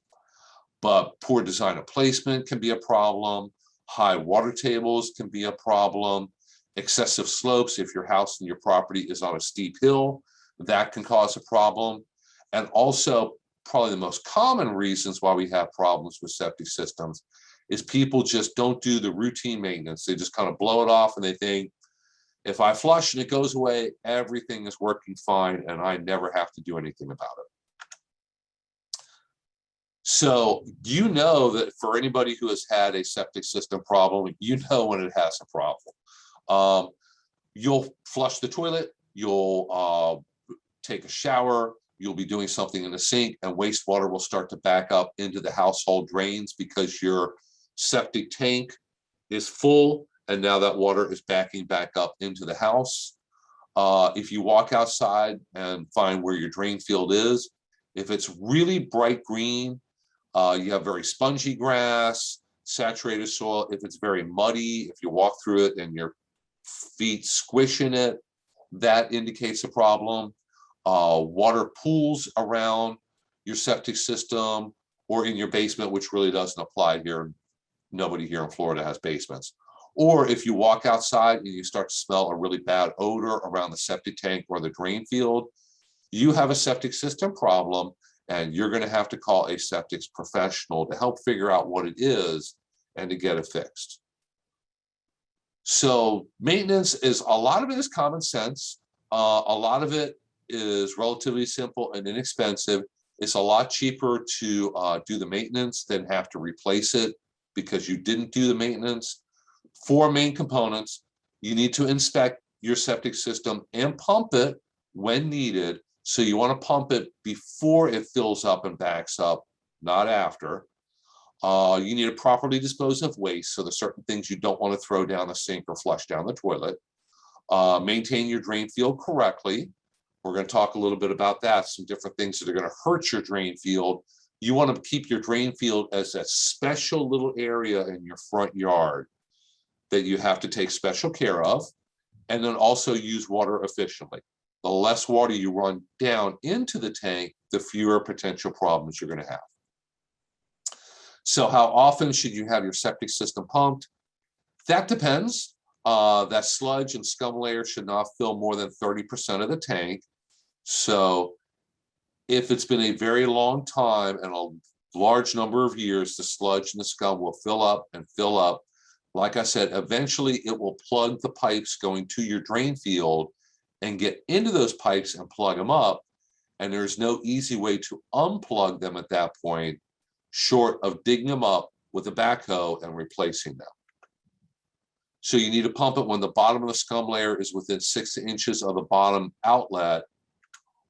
But poor design of placement can be a problem. High water tables can be a problem. Excessive slopes, if your house and your property is on a steep hill, That can cause a problem. And also, probably the most common reasons why we have problems with septic systems is people just don't do the routine maintenance. They just kind of blow it off and they think, if I flush and it goes away, everything is working fine and I never have to do anything about it. So you know that for anybody who has had a septic system problem, you know when it has a problem. You'll flush the toilet, you'll take a shower, you'll be doing something in the sink, and wastewater will start to back up into the household drains because your septic tank is full and now that water is backing back up into the house. If you walk outside and find where your drain field is, if it's really bright green, you have very spongy grass, saturated soil. If it's very muddy, if you walk through it and your feet squish in it, that indicates a problem. Water pools around your septic system or in your basement, which really doesn't apply here. Nobody here in Florida has basements. Or if you walk outside and you start to smell a really bad odor around the septic tank or the drain field, you have a septic system problem and you're going to have to call a septic professional to help figure out what it is and to get it fixed. So maintenance is, a lot of it is common sense. A lot of it is relatively simple and inexpensive. It's a lot cheaper to do the maintenance than have to replace it because you didn't do the maintenance. 4 main components. You need to inspect your septic system and pump it when needed. So you want to pump it before it fills up and backs up, not after. You need to properly dispose of waste. So there's certain things you don't want to throw down the sink or flush down the toilet. Maintain your drain field correctly. We're going to talk a little bit about that, some different things that are going to hurt your drain field. You want to keep your drain field as a special little area in your front yard that you have to take special care of, and then also use water efficiently. The less water you run down into the tank, the fewer potential problems you're going to have. So how often should you have your septic system pumped? That depends. That sludge and scum layer should not fill more than 30% of the tank. So if it's been a very long time and a large number of years, the sludge and the scum will fill up and fill up. Like I said, eventually it will plug the pipes going to your drain field and get into those pipes and plug them up. And there's no easy way to unplug them at that point, short of digging them up with a backhoe and replacing them. So you need to pump it when the bottom of the scum layer is within 6 inches of the bottom outlet,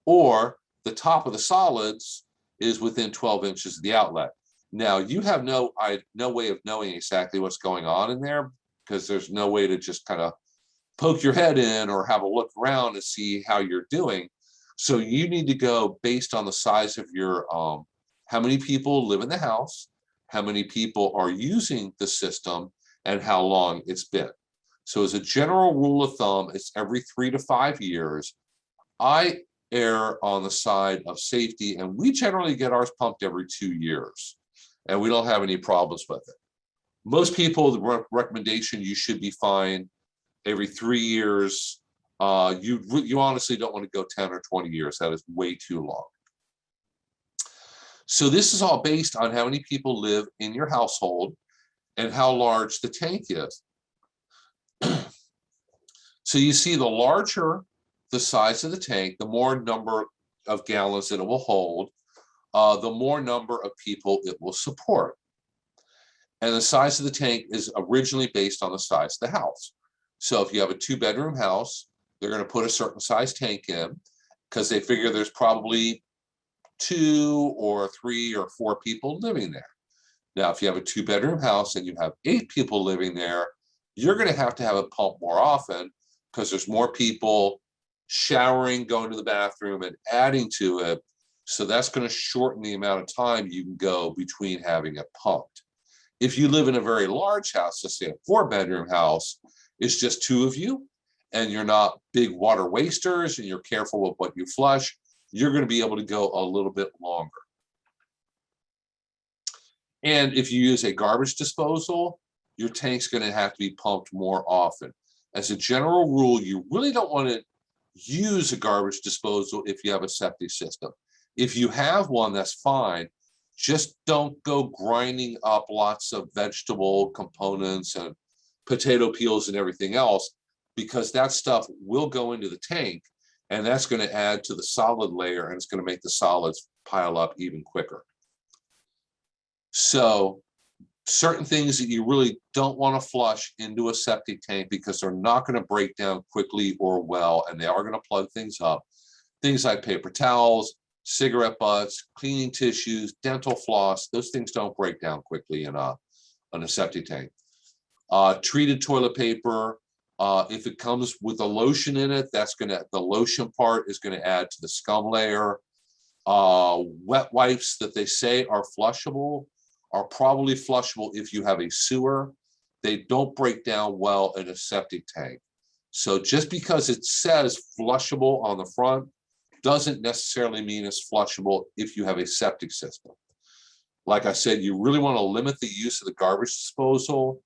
or the top of the solids is within 12 inches of the outlet. Now, you have no way of knowing exactly what's going on in there because there's no way to just kind of poke your head in or have a look around to see how you're doing. So you need to go based on the size of your, how many people live in the house, how many people are using the system, and how long it's been. So as a general rule of thumb, it's every 3 to 5 years. I err on the side of safety, and we generally get ours pumped every 2 years. And we don't have any problems with it. Most people, the recommendation, you should be fine every 3 years. You honestly don't want to go 10 or 20 years. That is way too long. So this is all based on how many people live in your household and how large the tank is. So you see, the larger the size of the tank, the more number of gallons that it will hold, the more number of people it will support. And the size of the tank is originally based on the size of the house. So if you have a 2-bedroom house, they're going to put a certain size tank in because they figure there's probably 2 or 3 or 4 people living there. Now, if you have a 2-bedroom house and you have 8 people living there, you're going to have it pumped more often because there's more people showering, going to the bathroom, and adding to it. So that's going to shorten the amount of time you can go between having it pumped. If you live in a very large house, let's say a 4-bedroom house, it's just 2 of you, and you're not big water wasters, and you're careful with what you flush, you're going to be able to go a little bit longer. And if you use a garbage disposal, your tank's going to have to be pumped more often. As a general rule, you really don't want it use a garbage disposal if you have a septic system. If you have one, that's fine. Just don't go grinding up lots of vegetable components and potato peels and everything else, because that stuff will go into the tank, and that's going to add to the solid layer, and it's going to make the solids pile up even quicker. So certain things that you really don't want to flush into a septic tank because they're not going to break down quickly or well, and they are going to plug things up. Things like paper towels, cigarette butts, cleaning tissues, dental floss, those things don't break down quickly in a septic tank. Treated toilet paper, if it comes with a lotion in it, the lotion part is going to add to the scum layer. Wet wipes that they say are flushable are probably flushable if you have a sewer. They don't break down well in a septic tank. So just because it says flushable on the front doesn't necessarily mean it's flushable if you have a septic system. Like I said, you really want to limit the use of the garbage disposal.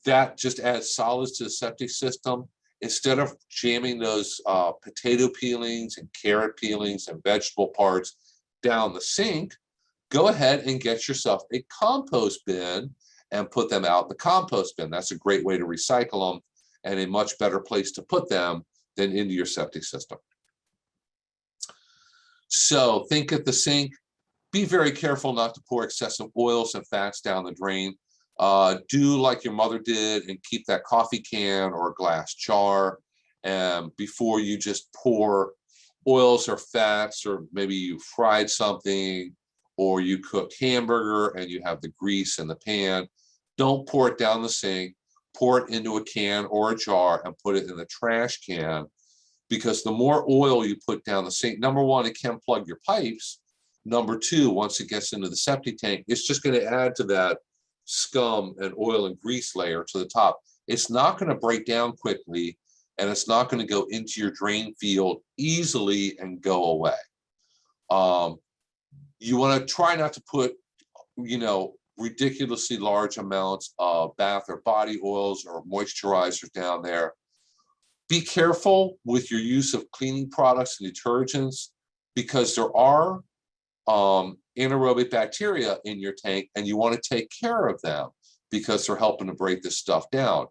That just adds solids to the septic system. Instead of jamming those potato peelings and carrot peelings and vegetable parts down the sink, go ahead and get yourself a compost bin and put them out in the compost bin. That's a great way to recycle them, and a much better place to put them than into your septic system. So think at the sink, be very careful not to pour excessive oils and fats down the drain. Do like your mother did and keep that coffee can or a glass jar, and before you just pour oils or fats, or maybe you fried something or you cooked hamburger and you have the grease in the pan, don't pour it down the sink. Pour it into a can or a jar and put it in the trash can, because the more oil you put down the sink, number one, it can plug your pipes. Number two, once it gets into the septic tank, it's just going to add to that scum and oil and grease layer to the top. It's not going to break down quickly, and it's not going to go into your drain field easily and go away. You want to try not to put, ridiculously large amounts of bath or body oils or moisturizers down there. Be careful with your use of cleaning products and detergents, because there are anaerobic bacteria in your tank, and you want to take care of them because they're helping to break this stuff down.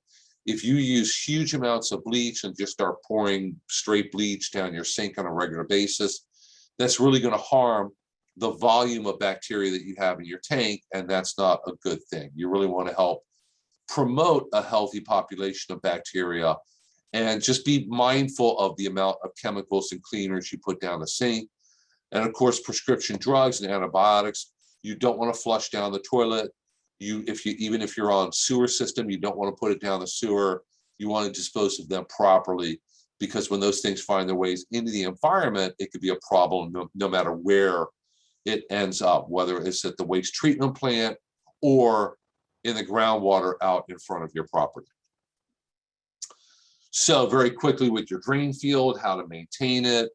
If you use huge amounts of bleach and just start pouring straight bleach down your sink on a regular basis, that's really going to harm the volume of bacteria that you have in your tank, and that's not a good thing. You really want to help promote a healthy population of bacteria, and just be mindful of the amount of chemicals and cleaners you put down the sink. And of course, prescription drugs and antibiotics, you don't want to flush down the toilet. Even if you're on sewer system, you don't want to put it down the sewer. You want to dispose of them properly, because when those things find their ways into the environment, it could be a problem no matter where it ends up, whether it's at the waste treatment plant or in the groundwater out in front of your property. So very quickly with your drain field, how to maintain it.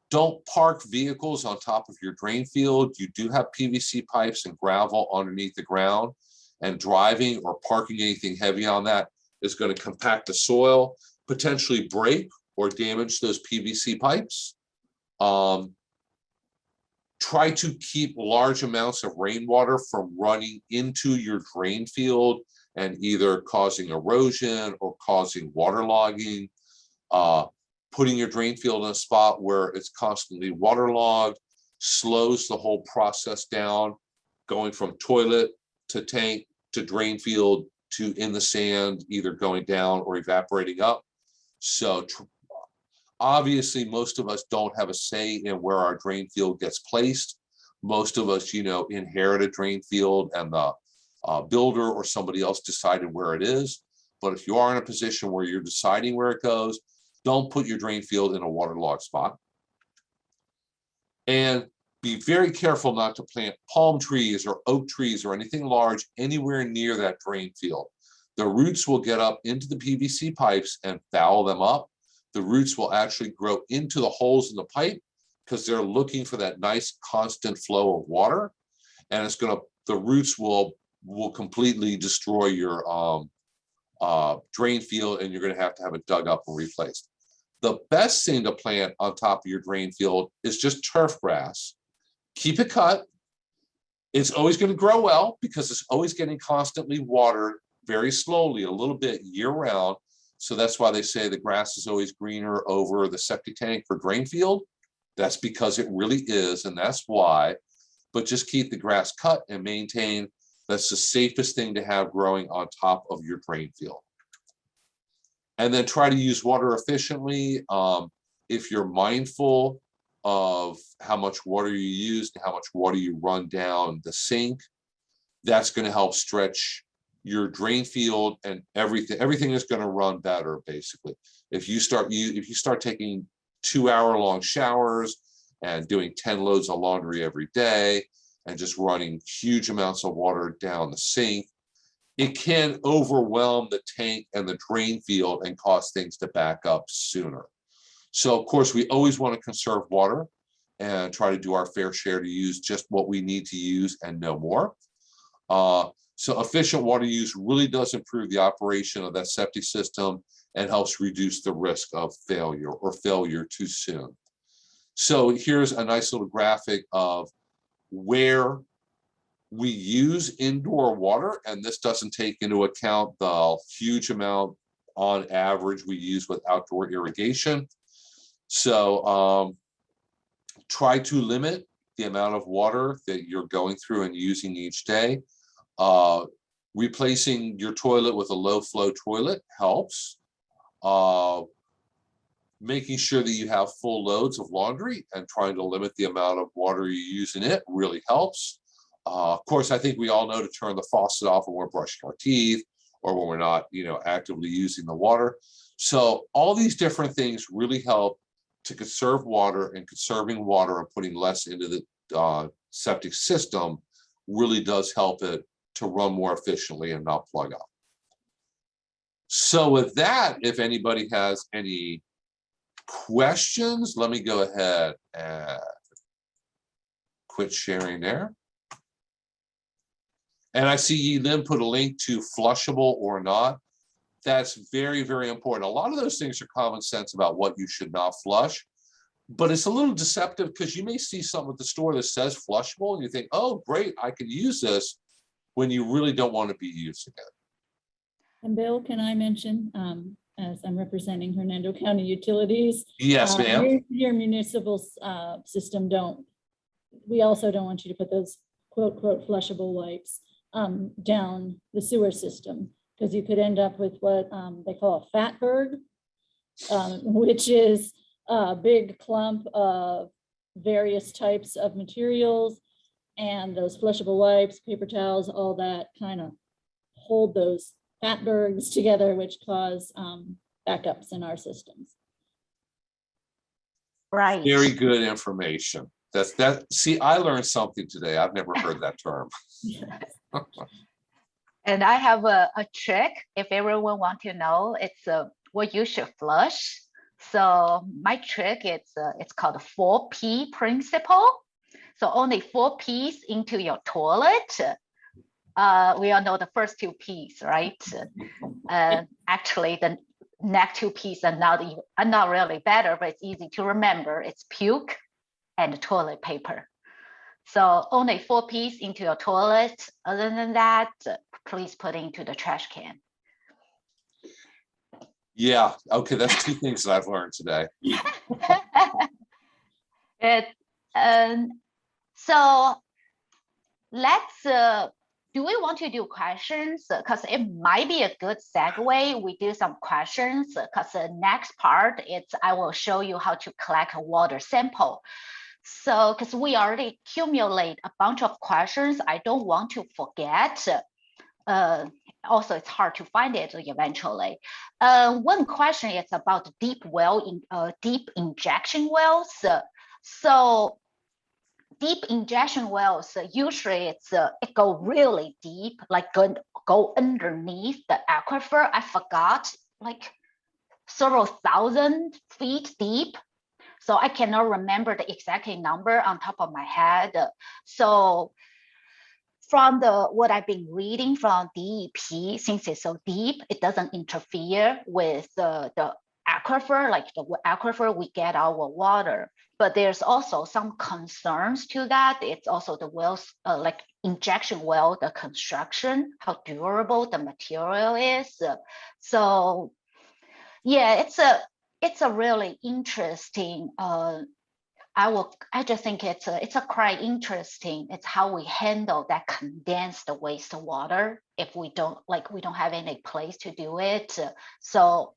Don't park vehicles on top of your drain field. You do have PVC pipes and gravel underneath the ground, and driving or parking anything heavy on that is going to compact the soil, potentially break or damage those PVC pipes. Try to keep large amounts of rainwater from running into your drain field and either causing erosion or causing waterlogging. Putting your drain field in a spot where it's constantly waterlogged slows the whole process down, going from toilet to tank to drain field to in the sand, either going down or evaporating up. So obviously, most of us don't have a say in where our drain field gets placed. Most of us, inherit a drain field, and the builder or somebody else decided where it is. But if you are in a position where you're deciding where it goes, don't put your drain field in a waterlogged spot. And be very careful not to plant palm trees or oak trees or anything large anywhere near that drain field. The roots will get up into the PVC pipes and foul them up. The roots will actually grow into the holes in the pipe because they're looking for that nice constant flow of water. And the roots will completely destroy your drain field, and you're going to have it dug up and replaced. The best thing to plant on top of your drain field is just turf grass. Keep it cut. It's always going to grow well because it's always getting constantly watered very slowly, a little bit year round. So that's why they say the grass is always greener over the septic tank for drain field. That's because it really is, and that's why. But just keep the grass cut and maintain. That's the safest thing to have growing on top of your drain field. And then try to use water efficiently. If you're mindful of how much water you use and how much water you run down the sink, that's going to help stretch your drain field, and everything is going to run better. Basically, if you start taking 2-hour-long showers and doing 10 loads of laundry every day and just running huge amounts of water down the sink, it can overwhelm the tank and the drain field and cause things to back up sooner. So of course, we always want to conserve water and try to do our fair share to use just what we need to use and no more. So efficient water use really does improve the operation of that septic system and helps reduce the risk of failure or failure too soon. So here's a nice little graphic of where we use indoor water, and this doesn't take into account the huge amount on average we use with outdoor irrigation. So try to limit the amount of water that you're going through and using each day. Replacing your toilet with a low flow toilet helps. Making sure that you have full loads of laundry and trying to limit the amount of water you use in it really helps. Of course, I think we all know to turn the faucet off when we're brushing our teeth or when we're not, actively using the water. So all these different things really help to conserve water, and conserving water and putting less into the septic system really does help it to run more efficiently and not plug up. So with that, if anybody has any questions, let me go ahead and quit sharing there. And I see Lynn put a link to flushable or not. That's very, very important. A lot of those things are common sense about what you should not flush, but it's a little deceptive because you may see something at the store that says flushable and you think, oh, great, I could use this, when you really don't want to be using it. And Bill, can I mention, as I'm representing Hernando County Utilities? Yes, ma'am. Your municipal system we also don't want you to put those quote flushable wipes down the sewer system, because you could end up with what they call a fatberg, which is a big clump of various types of materials, and those flushable wipes, paper towels, all that kind of hold those fatbergs together, which cause backups in our systems. Right. Very good information. See, I learned something today. I've never heard that term. And I have a trick if everyone wants to know. It's what you should flush. So my trick is it's called the 4P principle. So only 4 P's into your toilet. We all know the first 2 P's, right? Actually, the next 2 P's are not really better, but it's easy to remember. It's puke and toilet paper. So only 4 P's into your toilet. Other than that, please put it into the trash can. Yeah, okay, that's 2 things that I've learned today. So let's, do we want to do questions? Because it might be a good segue. We do some questions because the next part is I will show you how to collect a water sample. So because we already accumulate a bunch of questions, I don't want to forget. Also, it's hard to find it eventually. One question is about deep injection wells. So deep injection wells, usually it go really deep, like go underneath the aquifer. I forgot, like several thousand feet deep. So I cannot remember the exact number on top of my head. So from what I've been reading from DEP, since it's so deep, it doesn't interfere with the aquifer, like the aquifer we get our water. But there's also some concerns to that. It's also the wells, like injection well, the construction, how durable the material is. So yeah, it's a really interesting. I just think it's a quite interesting. It's how we handle that condensed wastewater if we don't have any place to do it. So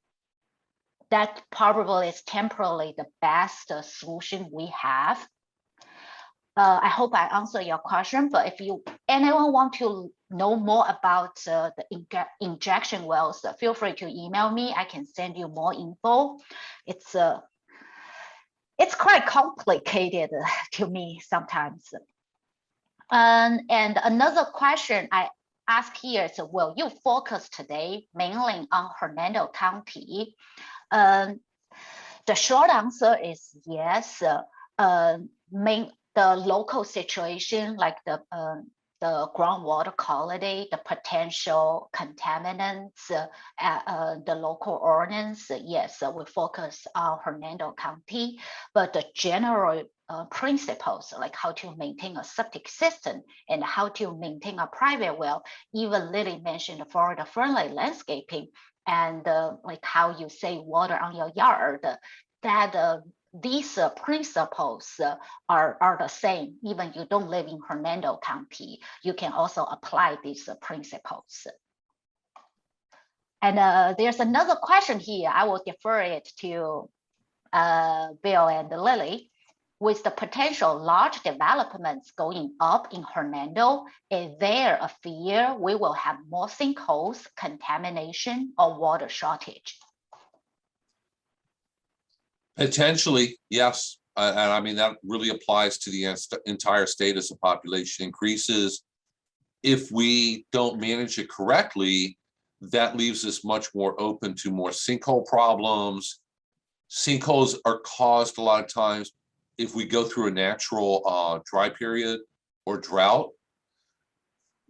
that probably is temporarily the best solution we have. I hope I answered your question, but if anyone want to know more about the injection wells, feel free to email me. I can send you more info. It's quite complicated to me sometimes. And another question I ask here is, will you focus today mainly on Hernando County? The short answer is yes. The local situation, like the groundwater quality, the potential contaminants, the local ordinance, yes, we focus on Hernando County, but the general principles, like how to maintain a septic system and how to maintain a private well, even Lily mentioned Florida-friendly landscaping, and like how you save water on your yard, that these principles are the same. Even you don't live in Hernando County, you can also apply these principles. And there's another question here. I will defer it to Bill and Lily. With the potential large developments going up in Hernando, is there a fear we will have more sinkholes, contamination, or water shortage? Potentially, yes. And I mean, that really applies to the entire state as the population increases. If we don't manage it correctly, that leaves us much more open to more sinkhole problems. Sinkholes are caused a lot of times if we go through a natural dry period or drought.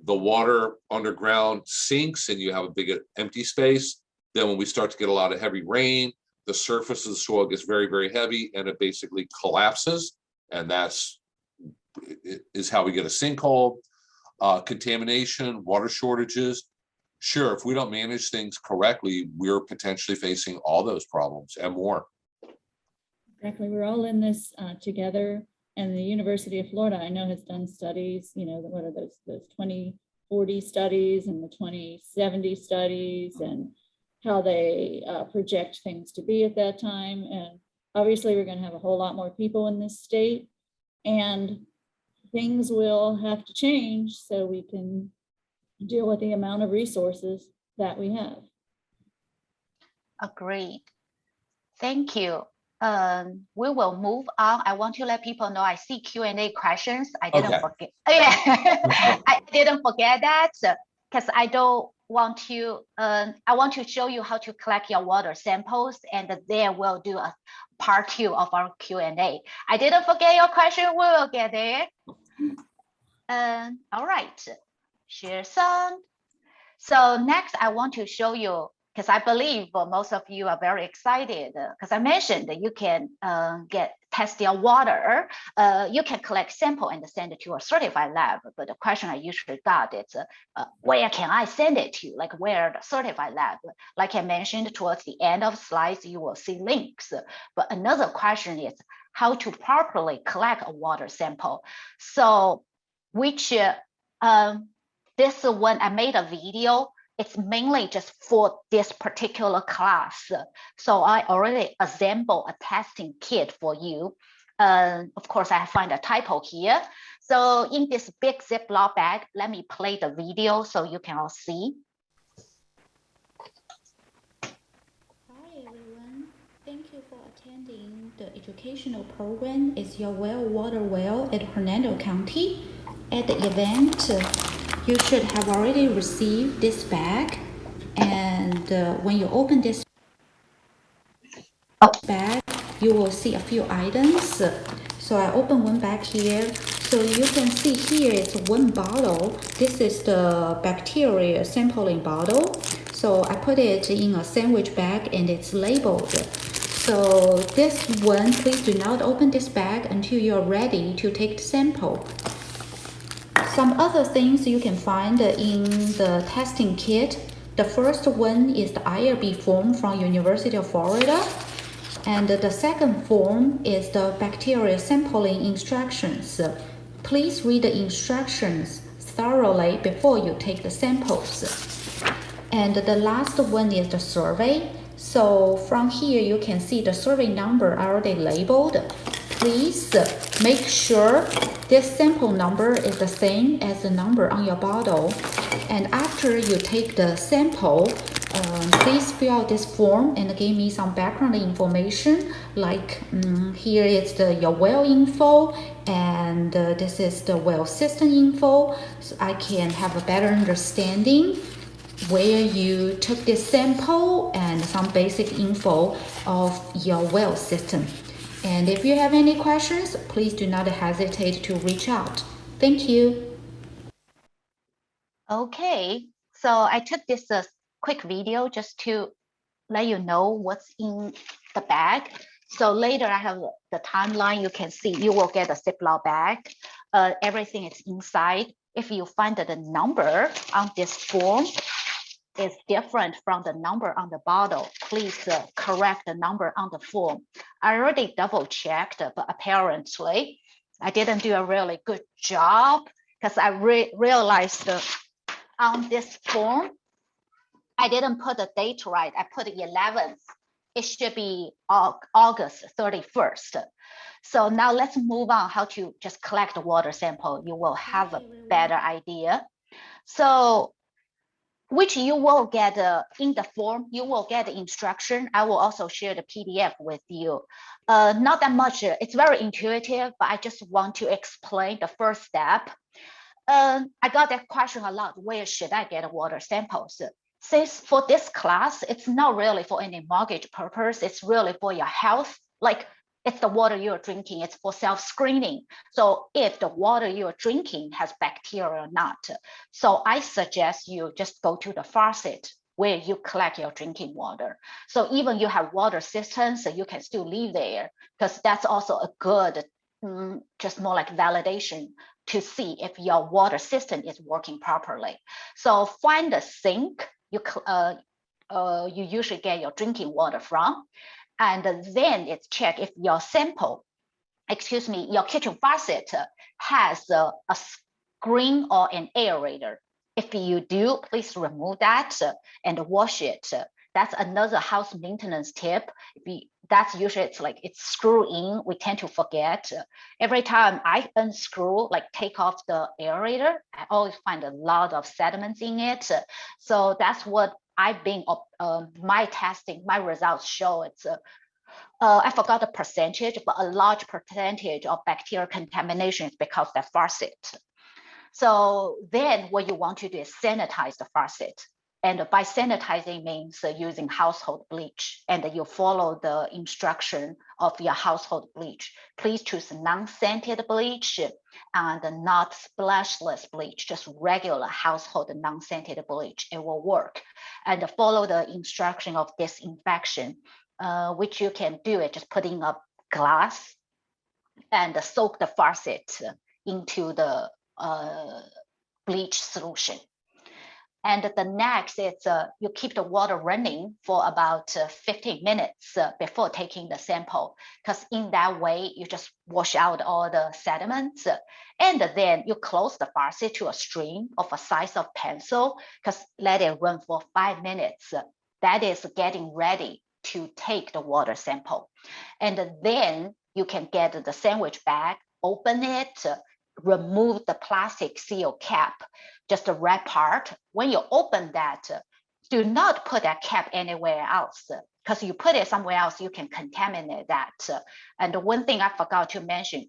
The water underground sinks and you have a big empty space. Then when we start to get a lot of heavy rain, the surface of the soil gets very, very heavy and it basically collapses. And that's how we get a sinkhole. Contamination, water shortages. Sure, if we don't manage things correctly, we're potentially facing all those problems and more. Exactly. We're all in this together. And the University of Florida, I know, has done studies, you know, what are those 2040 studies and the 2070 studies, and how they project things to be at that time. And obviously we're going to have a whole lot more people in this state, and things will have to change so we can deal with the amount of resources that we have. Agreed. Thank you. We will move on. I want to let people know I see Q&A questions. I didn't forget. Yeah, I didn't forget that because I don't want to. I want to show you how to collect your water samples, and then we'll do a part 2 of our Q&A. I didn't forget your question. We will get there. All right. Share sound. So next, I want to show you, because I believe most of you are very excited, because I mentioned that you can test your water. You can collect sample and send it to a certified lab. But the question I usually got is, where can I send it to? Like, where the certified lab? Like I mentioned, towards the end of slides, you will see links. But another question is how to properly collect a water sample. So, which this one, I made a video. It's mainly just for this particular class. So I already assembled a testing kit for you. Of course, I find a typo here. So in this big Ziploc bag, let me play the video so you can all see. Hi everyone, thank you for attending the educational program. It's your well water well at Hernando County. At the event, you should have already received this bag, and when you open this bag, you will see a few items. So I open one bag here. So you can see here it's one bottle. This is the bacteria sampling bottle. So I put it in a sandwich bag and it's labeled. So this one, please do not open this bag until you're ready to take the sample. Some other things you can find in the testing kit. The first one is the IRB form from University of Florida. And the second form is the bacterial sampling instructions. Please read the instructions thoroughly before you take the samples. And the last one is the survey. So from here you can see the survey number already labeled. Please make sure this sample number is the same as the number on your bottle. And after you take the sample, please fill out this form and give me some background information, like here is your well info, and this is the well system info, so I can have a better understanding where you took this sample and some basic info of your well system. And if you have any questions, please do not hesitate to reach out. Thank you. Okay, so I took this quick video just to let you know what's in the bag. So later I have the timeline. You can see you will get a Ziploc bag. Everything is inside. If you find that the number on this form is different from the number on the bottle, please correct the number on the form. I already double checked, but apparently I didn't do a really good job because I realized on this form, I didn't put the date right. I put the 11th. It should be August 31st. So now let's move on how to just collect the water sample. You will have a better idea. So which you will get in the form, you will get the instruction. I will also share the PDF with you. Not that much, it's very intuitive, but I just want to explain the first step. I got that question a lot, where should I get water samples? Since for this class, it's not really for any mortgage purpose, it's really for your health. Like it's the water you're drinking, it's for self-screening. So if the water you're drinking has bacteria or not, so I suggest you just go to the faucet where you collect your drinking water. So even you have water systems, so you can still live there, because that's also a good, just more like validation to see if your water system is working properly. So find the sink you usually get your drinking water from, and then it's check if your sample, your kitchen faucet has a screen or an aerator. If you do, please remove that and wash it. That's another house maintenance tip. That's usually it's screw in. We tend to forget. Every time I unscrew, take off the aerator, I always find a lot of sediments in it. So that's what I've been, my testing, my results show. It's I forgot the percentage, but a large percentage of bacterial contamination is because of the faucet. So then what you want to do is sanitize the faucet. And by sanitizing means using household bleach, and you follow the instruction of your household bleach. Please choose non-scented bleach and not splashless bleach, just regular household non-scented bleach. It will work. And follow the instruction of disinfection, which you can do it just putting up glass and soak the faucet into the bleach solution. And the next is you keep the water running for about 15 minutes before taking the sample, because in that way you just wash out all the sediments, and then you close the faucet to a stream of a size of pencil, because let it run for 5 minutes. That is getting ready to take the water sample. And then you can get the sandwich bag, open it, remove the plastic seal cap, just the red part. When you open that, do not put that cap anywhere else, because you put it somewhere else, you can contaminate that. And one thing I forgot to mention,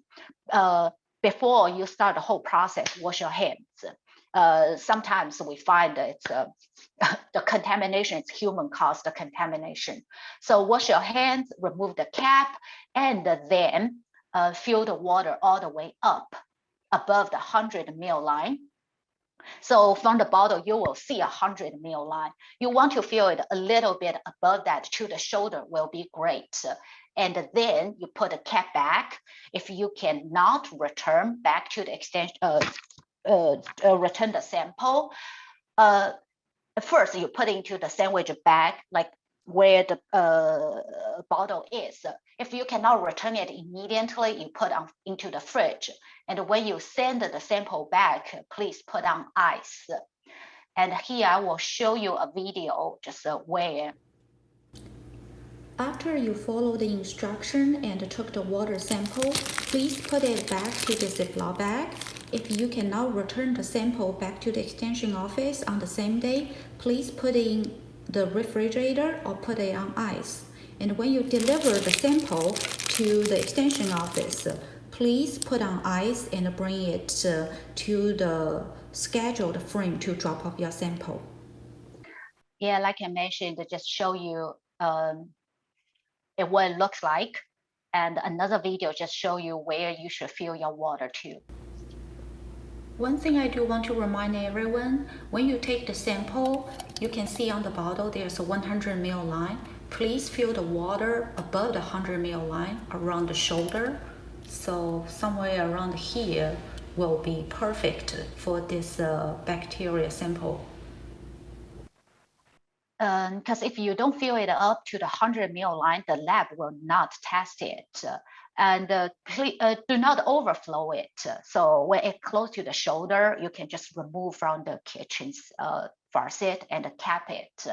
before you start the whole process, wash your hands. Sometimes we find it's the contamination is human caused the contamination. So wash your hands, remove the cap, and then fill the water all the way up. above the 100 ml line. So from the bottle, you will see 100 ml line. You want to fill it a little bit above that to the shoulder will be great. And then you put a cap back. If you cannot return back to the extension, return the sample, first you put it into the sandwich bag, like where the bottle is. If you cannot return it immediately, you put into the fridge. And when you send the sample back, please put on ice. And here I will show you a video just where. After you follow the instruction and took the water sample, please put it back to the Ziploc bag. If you cannot return the sample back to the extension office on the same day, please put it in the refrigerator or put it on ice. And when you deliver the sample to the extension office, please put on ice and bring it to the scheduled frame to drop off your sample. Yeah, like I mentioned, just show you what it looks like. And another video just show you where you should fill your water to. One thing I do want to remind everyone, when you take the sample, you can see on the bottle there's a 100 ml line. Please fill the water above the 100 ml line around the shoulder. So somewhere around here will be perfect for this bacteria sample. Because if you don't fill it up to the 100 ml line, the lab will not test it. And please, do not overflow it. So when it's close to the shoulder, you can just remove from the kitchen's faucet and cap it.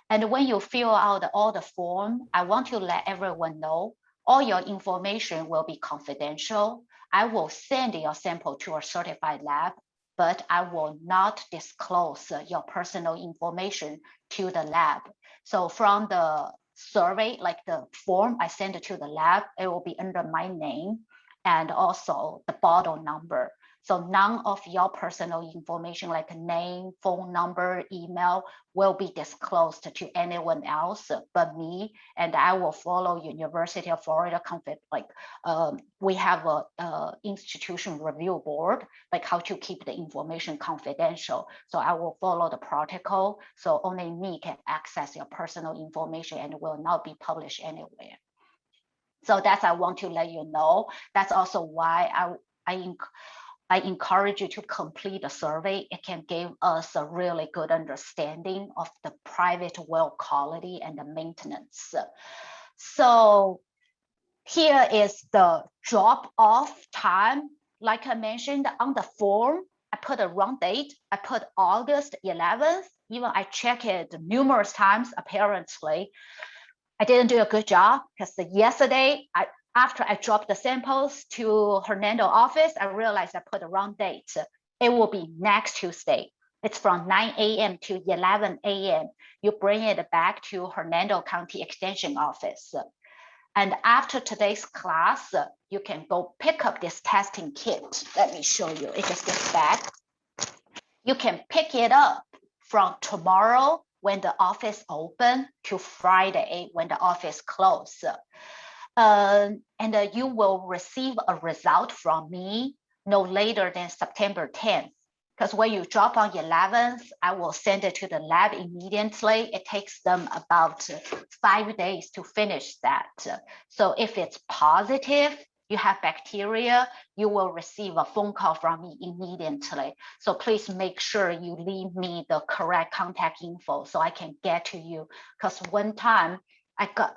And when you fill out all the form, I want to let everyone know all your information will be confidential. I will send your sample to a certified lab, but I will not disclose your personal information to the lab. So from the survey, like the form I send it to the lab, it will be under my name and also the bottle number. So none of your personal information like name, phone number, email will be disclosed to anyone else but me. And I will follow University of Florida like we have a institution review board, like how to keep the information confidential. So I will follow the protocol. So only me can access your personal information and will not be published anywhere. So that's I want to let you know. That's also why I encourage you to complete the survey. It can give us a really good understanding of the private well quality and the maintenance. So here is the drop-off time. Like I mentioned on the form, I put a wrong date. I put August 11th. Even I check it numerous times, apparently. I didn't do a good job because yesterday, after I dropped the samples to Hernando office, I realized I put the wrong date. It will be next Tuesday. It's from 9 a.m. to 11 a.m. You bring it back to Hernando County Extension office. And after today's class, you can go pick up this testing kit. Let me show you. It just gets back. You can pick it up from tomorrow when the office open to Friday when the office close. And you will receive a result from me no later than September 10th. Because when you drop on 11th, I will send it to the lab immediately. It takes them about 5 days to finish that. So if it's positive, you have bacteria, you will receive a phone call from me immediately. So please make sure you leave me the correct contact info so I can get to you. Because one time I got,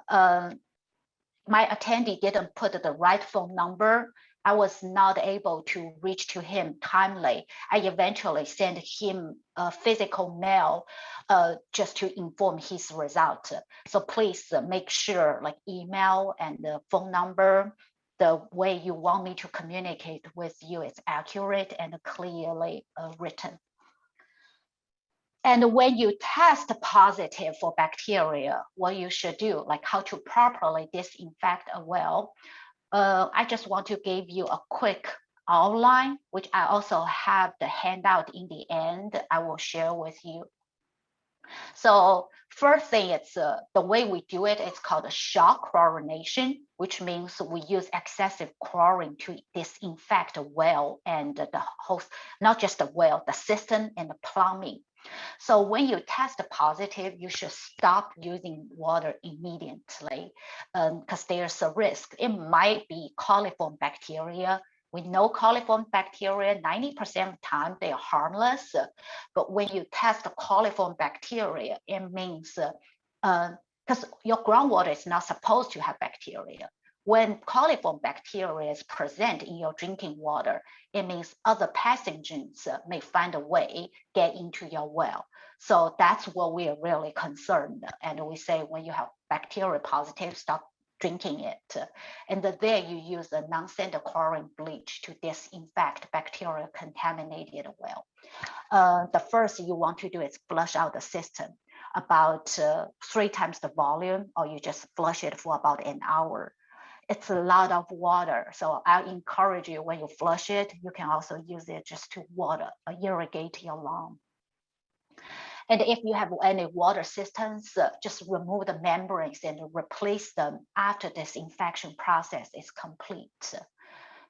my attendee didn't put the right phone number. I was not able to reach to him timely. I eventually sent him a physical mail just to inform his result. So please make sure like email and the phone number, the way you want me to communicate with you is accurate and clearly written. And when you test positive for bacteria, what you should do, like how to properly disinfect a well, I just want to give you a quick outline, which I also have the handout in the end I will share with you. So first thing, it's the way we do it, it's called a shock chlorination. which means we use excessive chlorine to disinfect the well and the host, not just the well, the system and the plumbing. So when you test positive, you should stop using water immediately because there's a risk. It might be coliform bacteria. We know coliform bacteria, 90% of the time they are harmless. But when you test the coliform bacteria, it means because your groundwater is not supposed to have bacteria. When coliform bacteria is present in your drinking water, it means other pathogens may find a way get into your well. So that's what we are really concerned. And we say when you have bacteria positive, stop drinking it. And then you use a non-scent chlorine bleach to disinfect bacteria contaminated well. The first you want to do is flush out the system about 3 times the volume, or you just flush it for about an hour. It's a lot of water. So I encourage you when you flush it, you can also use it just to water, irrigate your lawn. And if you have any water systems, just remove the membranes and replace them after this disinfection process is complete.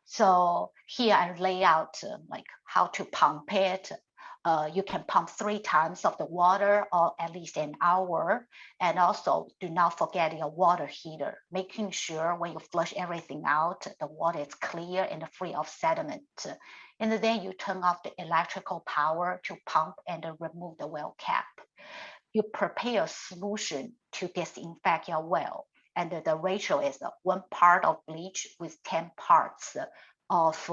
So here I lay out like how to pump it. You can pump 3 times of the water or at least an hour. And also do not forget your water heater, making sure when you flush everything out, the water is clear and free of sediment. And then you turn off the electrical power to pump and remove the well cap. You prepare a solution to disinfect your well. And the ratio is 1 part of bleach with 10 parts of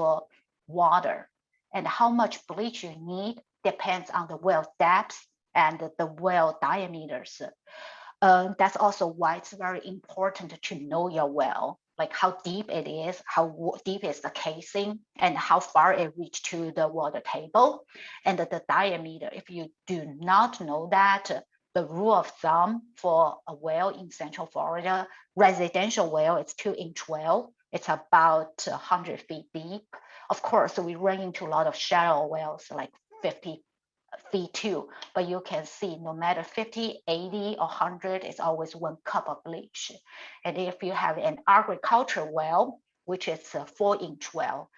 water. And how much bleach you need depends on the well depth and the well diameters. That's also why it's very important to know your well, like how deep it is, how deep is the casing, and how far it reaches to the water table, and the diameter. If you do not know that, the rule of thumb for a well in Central Florida, residential well, it's 2-inch well. It's about 100 feet deep. Of course, we run into a lot of shallow wells, like 50 feet too, but you can see no matter 50, 80, or 100, it's always 1 cup of bleach. And if you have an agriculture well, which is a 4-inch well,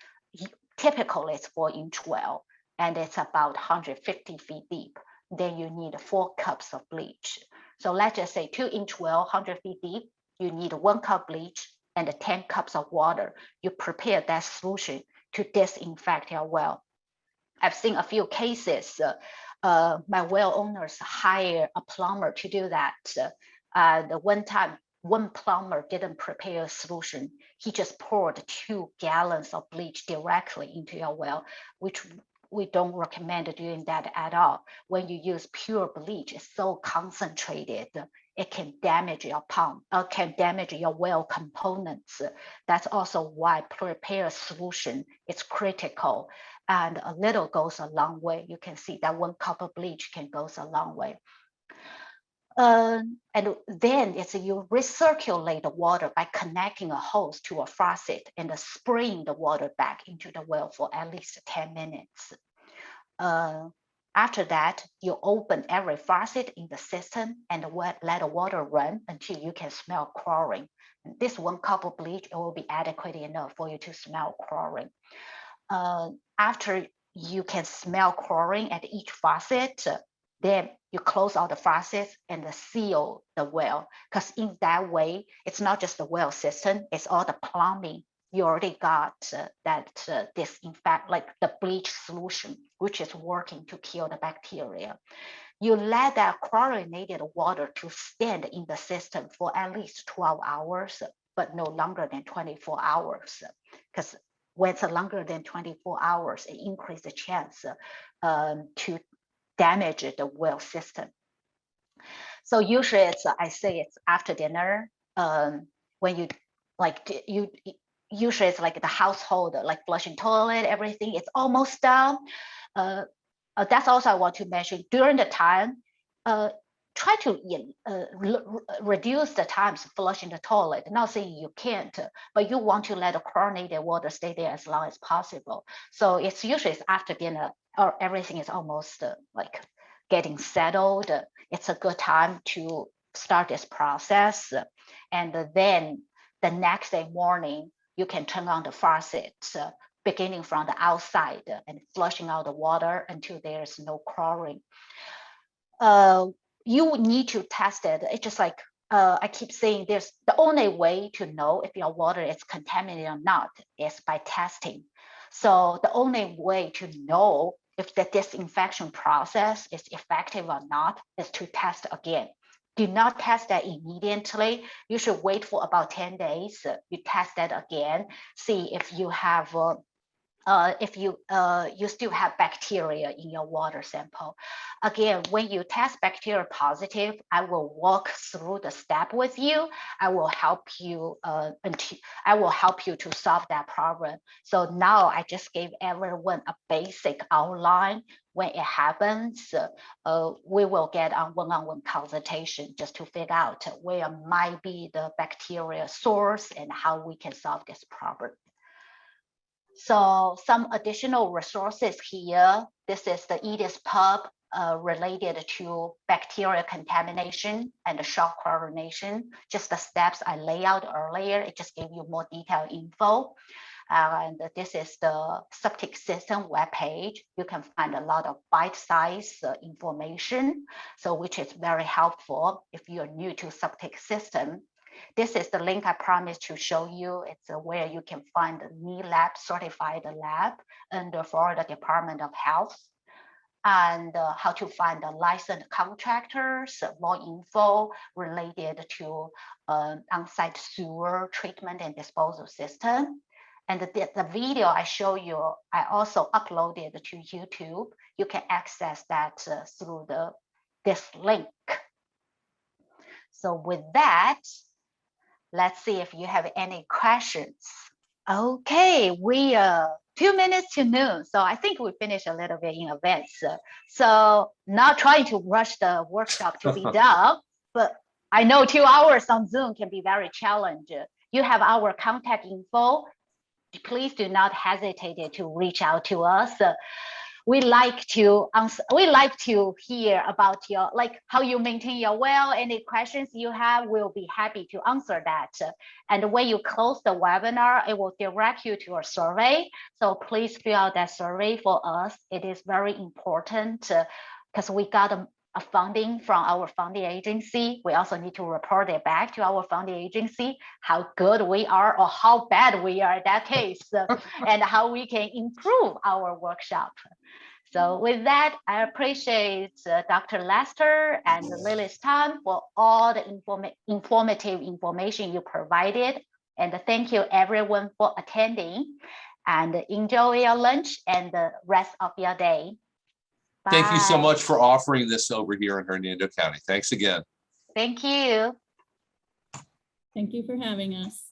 typically it's 4-inch well, and it's about 150 feet deep, then you need 4 cups of bleach. So let's just say 2-inch well, 100 feet deep, you need 1 cup bleach and 10 cups of water. You prepare that solution to disinfect your well. I've seen a few cases, my well owners hire a plumber to do that. The one time, one plumber didn't prepare a solution. He just poured 2 gallons of bleach directly into your well, which we don't recommend doing that at all. When you use pure bleach, it's so concentrated, it can damage your pump, can damage your well components. That's also why prepare solution is critical. And a little goes a long way. You can see that 1 cup of bleach can go a long way. And then it's you recirculate the water by connecting a hose to a faucet and spraying the water back into the well for at least 10 minutes. After that, you open every faucet in the system and let the water run until you can smell chlorine. And this 1 cup of bleach, it will be adequate enough for you to smell chlorine. After you can smell chlorine at each faucet, then you close all the faucets and seal the well. Because in that way, it's not just the well system, it's all the plumbing. You already got that disinfect, like the bleach solution, which is working to kill the bacteria. You let that chlorinated water to stand in the system for at least 12 hours, but no longer than 24 hours. Because when it's longer than 24 hours, it increases the chance to damage the well system. So usually it's, I say it's after dinner, when you usually it's like the household, like flushing toilet, everything, it's almost done. That's also I want to mention during the time, try to reduce the times flushing the toilet. Not saying you can't, but you want to let the chlorinated water stay there as long as possible. So it's usually after dinner or everything is almost like getting settled. It's a good time to start this process. And then the next day morning, you can turn on the faucet, beginning from the outside and flushing out the water until there's no chlorine. You need to test it. It's just like I keep saying, there's the only way to know if your water is contaminated or not is by testing. So the only way to know if the disinfection process is effective or not is to test again. Do not test that immediately. You should wait for about 10 days. You test that again, see if you have you still have bacteria in your water sample. Again, when you test bacteria positive, I will walk through the step with you. I will help you to solve that problem. So now I just gave everyone a basic outline. When it happens, we will get a one-on-one consultation just to figure out where might be the bacteria source and how we can solve this problem. So some additional resources here. This is the EDIS pub related to bacterial contamination and the shock chlorination. Just the steps I laid out earlier, it just gave you more detailed info. And this is the septic system webpage. You can find a lot of bite-sized information, so which is very helpful if you're new to septic system. This is the link I promised to show you. It's where you can find the NELAB certified lab under Florida Department of Health, and how to find the licensed contractors, more info related to on-site sewer treatment and disposal system. And the video I show you, I also uploaded to YouTube. You can access that through this link. So with that, let's see if you have any questions. Okay, we 2 minutes to noon, so I think we finished a little bit in advance. So not trying to rush the workshop to be done, but I know 2 hours on Zoom can be very challenging. You have our contact info. Please do not hesitate to reach out to us. We like to hear about your, like, how you maintain your well. Any questions you have, we'll be happy to answer that. And when you close the webinar, it will direct you to a survey. So please fill out that survey for us. It is very important because we got a funding from our funding agency. We also need to report it back to our funding agency, how good we are or how bad we are in that case, and how we can improve our workshop. So with that, I appreciate Dr. Lester and Lily's time for all the informative information you provided. And thank you everyone for attending, and enjoy your lunch and the rest of your day. Bye. Thank you so much for offering this over here in Hernando County. Thanks again. Thank you. Thank you for having us.